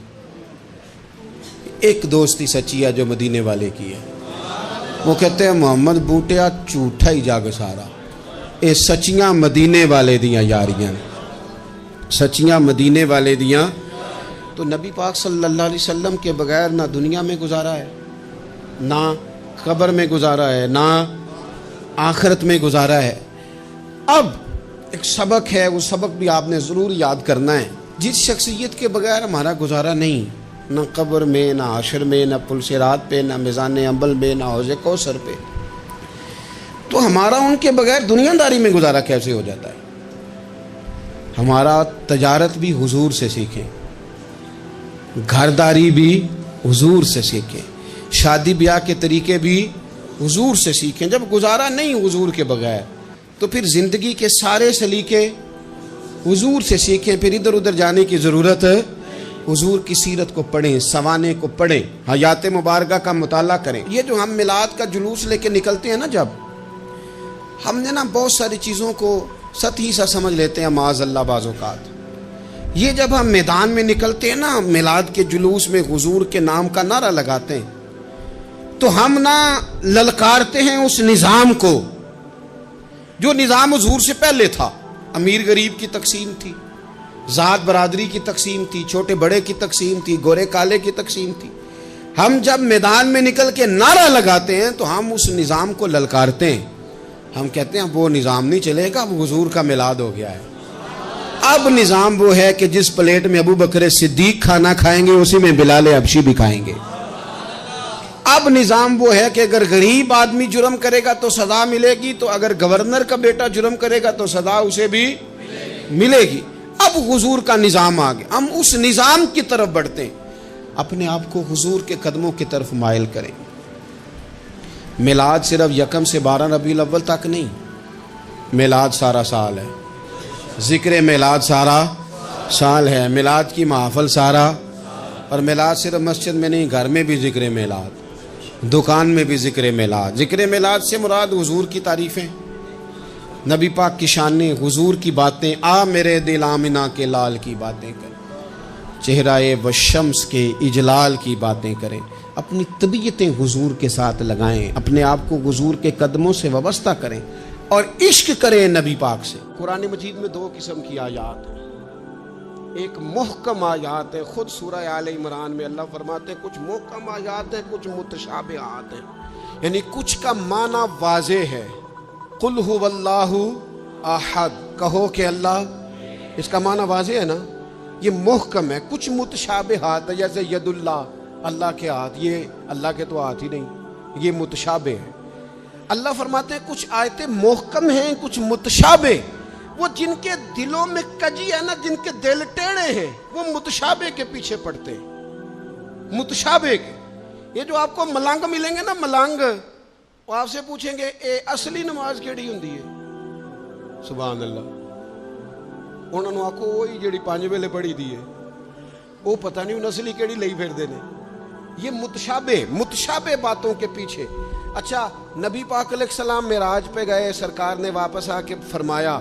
ایک دوستی سچی ہے جو مدینے والے کی ہے۔ وہ کہتے ہیں محمد بوٹیا جھوٹا ہی جگ سارا، یہ سچیاں مدینے والے دیاں یاریاں، سچیاں مدینے والے دیاں۔ تو نبی پاک صلی اللہ علیہ وسلم کے بغیر نہ دنیا میں گزارا ہے، نہ قبر میں گزارا ہے، نہ آخرت میں گزارا ہے۔ اب ایک سبق ہے، وہ سبق بھی آپ نے ضرور یاد کرنا ہے۔ جس شخصیت کے بغیر ہمارا گزارا نہیں، نہ قبر میں، نہ حشر میں، نہ پل صراط پہ، نہ میزان عمل میں، نہ حوض کوثر پہ، تو ہمارا ان کے بغیر دنیا داری میں گزارا کیسے ہو جاتا ہے؟ ہمارا تجارت بھی حضور سے سیکھیں، گھرداری بھی حضور سے سیکھیں، شادی بیاہ کے طریقے بھی حضور سے سیکھیں۔ جب گزارا نہیں حضور کے بغیر تو پھر زندگی کے سارے سلیقے حضور سے سیکھیں۔ پھر ادھر ادھر جانے کی ضرورت ہے، حضور کی سیرت کو پڑھیں، سوانے کو پڑھیں، حیات مبارکہ کا مطالعہ کریں۔ یہ جو ہم میلاد کا جلوس لے کے نکلتے ہیں نا، جب ہم نے نا بہت ساری چیزوں کو سطحی سا سمجھ لیتے ہیں معاذ اللہ بعض اوقات۔ یہ جب ہم میدان میں نکلتے ہیں نا، میلاد کے جلوس میں حضور کے نام کا نعرہ لگاتے ہیں، تو ہم نا للکارتے ہیں اس نظام کو جو نظام حضور سے پہلے تھا۔ امیر غریب کی تقسیم تھی، ذات برادری کی تقسیم تھی، چھوٹے بڑے کی تقسیم تھی، گورے کالے کی تقسیم تھی۔ ہم جب میدان میں نکل کے نعرہ لگاتے ہیں تو ہم اس نظام کو للکارتے ہیں۔ ہم کہتے ہیں وہ نظام نہیں چلے گا، اب حضور کا میلاد ہو گیا ہے۔ اب نظام وہ ہے کہ جس پلیٹ میں ابو بکر صدیق کھانا کھائیں گے اسی میں بلال حبشی بھی کھائیں گے۔ اب نظام وہ ہے کہ اگر غریب آدمی جرم کرے گا تو سزا ملے گی، تو اگر گورنر کا بیٹا جرم کرے گا تو سزا اسے بھی ملے گی۔ اب حضور کا نظام آ گیا، ہم اس نظام کی طرف بڑھتے ہیں۔ اپنے آپ کو حضور کے قدموں کی طرف مائل کریں۔ میلاد صرف 1 سے 12 ربیع الاول تک نہیں، میلاد سارا سال ہے، ذکر میلاد سارا سال ہے، میلاد کی محفل سارا، اور میلاد صرف مسجد میں نہیں، گھر میں بھی ذکر میلاد، دکان میں بھی ذکر میلاد۔ ذکر میلاد سے مراد حضور کی تعریفیں، نبی پاک کی شانیں، حضور کی باتیں، آ میرے دل آمنہ کے لال کی باتیں کریں، چہرہ والشمس کے اجلال کی باتیں کریں، اپنی طبیعتیں حضور کے ساتھ لگائیں، اپنے آپ کو حضور کے قدموں سے وابستہ کریں اور عشق کریں نبی پاک سے۔ قرآن مجید میں 2 قسم کی آیات ہیں، ایک محکم آیات ہے، خود سورہ آل عمران میں اللہ فرماتے ہیں کچھ محکم آیات ہیں، کچھ متشابہات ہیں، یعنی کچھ کا معنی واضح ہے۔ قل هو اللہ احد، کہو کہ اللہ، اس کا معنی واضح ہے نا، یہ محکم ہے۔ کچھ متشابہات ہے، جیسے ید اللہ، اللہ کے ہاتھ، یہ اللہ کے تو ہاتھ ہی نہیں، یہ متشابہ ہے۔ اللہ فرماتے ہیں کچھ آیتیں محکم ہیں، کچھ متشابہ، وہ جن کے دلوں میں کجی ہے نا، جن کے دل ٹیڑے ہیں، وہ متشابہ کے پیچھے پڑتے ہیں، متشابہ کے۔ یہ جو آپ کو ملنگ ملیں گے نا، ملنگ، وہ آپ سے پوچھیں گے اے اصلی نماز کیڑی ہوندی ہے؟ سبحان اللہ، انہوں نے آکو وہی جڑی 5 ویلے پڑھی دی ہے، وہ پتہ نہیں انہوں اصلی کیڑی لئی پھر دینے۔ یہ متشابہ باتوں کے پیچھے۔ اچھا، نبی پاک علیہ السلام معراج پہ گئے، سرکار نے واپس آ کے فرمایا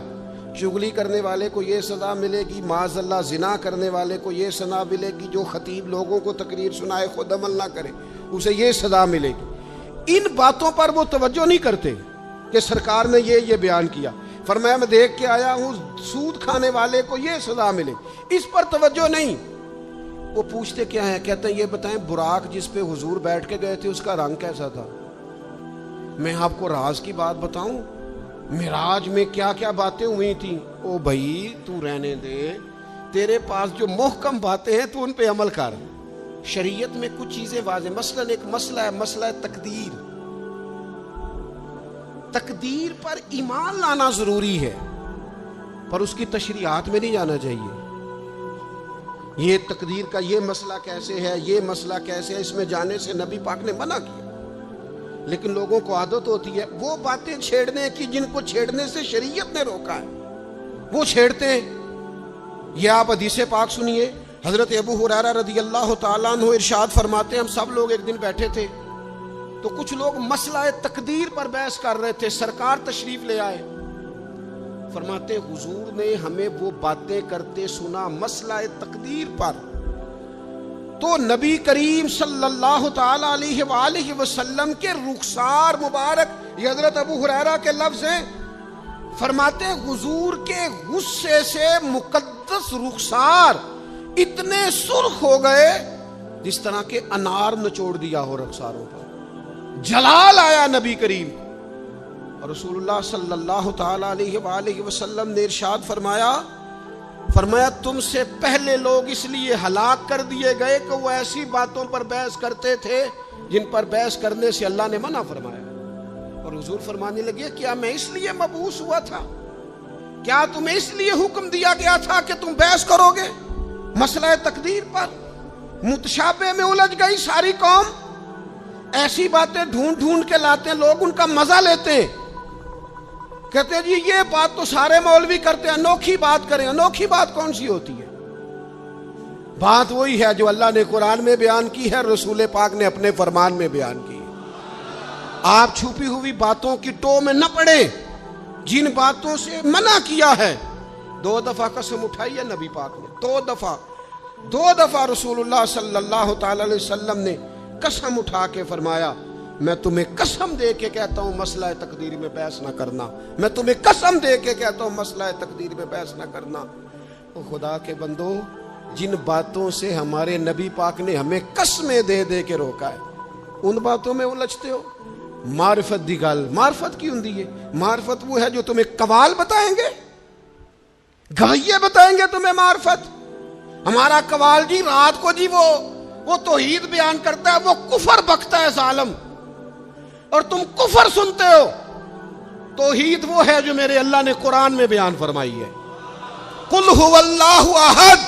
چغلی کرنے والے کو یہ سزا ملے گی، معاذ اللہ زنا کرنے والے کو یہ سزا ملے گی، جو خطیب لوگوں کو تقریر سنائے خود عمل نہ کرے اسے یہ سزا ملے گی۔ ان باتوں پر وہ توجہ نہیں کرتے کہ سرکار نے یہ بیان کیا۔ فرمایا میں دیکھ کے آیا ہوں سود کھانے والے کو یہ سزا ملے، اس پر توجہ نہیں۔ وہ پوچھتے کیا ہے؟ کہتے ہیں یہ بتائیں براق جس پہ حضور بیٹھ کے گئے تھے اس کا رنگ کیسا تھا؟ میں آپ کو راز کی بات بتاؤں، معراج میں کیا کیا باتیں ہوئی تھیں؟ او بھائی تو رہنے دے، تیرے پاس جو محکم باتیں ہیں تو ان پہ عمل کر۔ شریعت میں کچھ چیزیں واضح، مثلا ایک مسئلہ ہے، مسئلہ تقدیر۔ تقدیر پر ایمان لانا ضروری ہے، پر اس کی تشریحات میں نہیں جانا چاہیے۔ یہ تقدیر کا یہ مسئلہ کیسے ہے، یہ مسئلہ کیسے ہے، اس میں جانے سے نبی پاک نے منع کیا، لیکن لوگوں کو عادت ہوتی ہے وہ باتیں چھیڑنے کی جن کو چھیڑنے سے شریعت نے روکا ہے، وہ چھیڑتے ہیں۔ یہ آپ حدیث پاک سنیے، حضرت ابو ہریرہ رضی اللہ تعالیٰ عنہ ارشاد فرماتے ہیں ہم سب لوگ ایک دن بیٹھے تھے تو کچھ لوگ مسئلہ تقدیر پر بحث کر رہے تھے، سرکار تشریف لے آئے، فرماتے حضور نے ہمیں وہ باتیں کرتے سنا مسئلہ تقدیر پر تو نبی کریم صلی اللہ تعالی علیہ وآلہ وسلم کے رخسار مبارک، یہ حضرت ابو ہریرہ کے لفظ ہیں، فرماتے ہیں حضور کے غصے سے مقدس رخسار اتنے سرخ ہو گئے جس طرح کے انار نچوڑ دیا ہو رخساروں پر، جلال آیا نبی کریم۔ اور رسول اللہ صلی اللہ تعالی علیہ وآلہ وسلم نے ارشاد فرمایا تم سے پہلے لوگ اس لیے ہلاک کر دیے گئے کہ وہ ایسی باتوں پر بحث کرتے تھے جن پر بحث کرنے سے اللہ نے منع فرمایا۔ اور حضور فرمانے لگے کیا میں اس لیے مبعوث ہوا تھا؟ کیا تمہیں اس لیے حکم دیا گیا تھا کہ تم بحث کرو گے مسئلہ تقدیر پر؟ متشابہ میں الجھ گئی ساری قوم، ایسی باتیں ڈھونڈ ڈھونڈ کے لاتے ہیں لوگ، ان کا مزہ لیتے ہیں، کہتے ہیں جی یہ بات تو سارے مولوی کرتے ہیں، انوکھی بات کریں۔ انوکھی بات کون سی ہوتی ہے؟ بات وہی ہے جو اللہ نے قرآن میں بیان کی ہے، رسول پاک نے اپنے فرمان میں بیان کی ہے۔ آپ چھپی ہوئی باتوں کی ٹو میں نہ پڑے، جن باتوں سے منع کیا ہے۔ 2 دفعہ قسم اٹھائی ہے نبی پاک نے، 2 دفعہ رسول اللہ صلی اللہ تعالی علیہ وسلم نے قسم اٹھا کے فرمایا میں تمہیں قسم دے کے کہتا ہوں مسئلہ تقدیر میں بحث نہ کرنا، میں تمہیں قسم دے کے کہتا ہوں مسئلہ تقدیر میں بحث نہ کرنا۔ او خدا کے بندو، جن باتوں سے ہمارے نبی پاک نے ہمیں قسمیں دے دے کے روکا ہے، ان باتوں میں الجھتے ہو۔ معرفت دی گل، معرفت کی ہوندی ہے؟ معرفت وہ ہے جو تمہیں قوال بتائیں گے، گویے بتائیں گے تمہیں معرفت۔ ہمارا قوال جی رات کو جی وہ توحید بیان کرتا ہے، وہ کفر بکتا ہے ظالم، اور تم کفر سنتے ہو۔ توحید وہ ہے جو میرے اللہ نے قرآن میں بیان فرمائی ہے، قل هو اللہ احد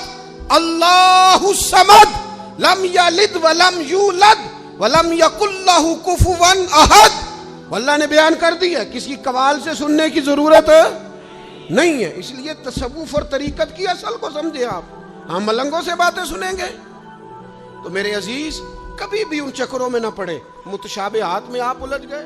اللہ الصمد لم یلد ولم یولد ولم یکن لہ کفوا احد۔ اللہ نے بیان کر دی ہے، کسی قوال سے سننے کی ضرورت نہیں ہے۔ اس لیے تصوف اور طریقت کی اصل کو سمجھے آپ، ہم ملنگوں سے باتیں سنیں گے؟ تو میرے عزیز کبھی بھی ان چکروں میں نہ پڑے، متشابہات میں آپ الجھ گئے۔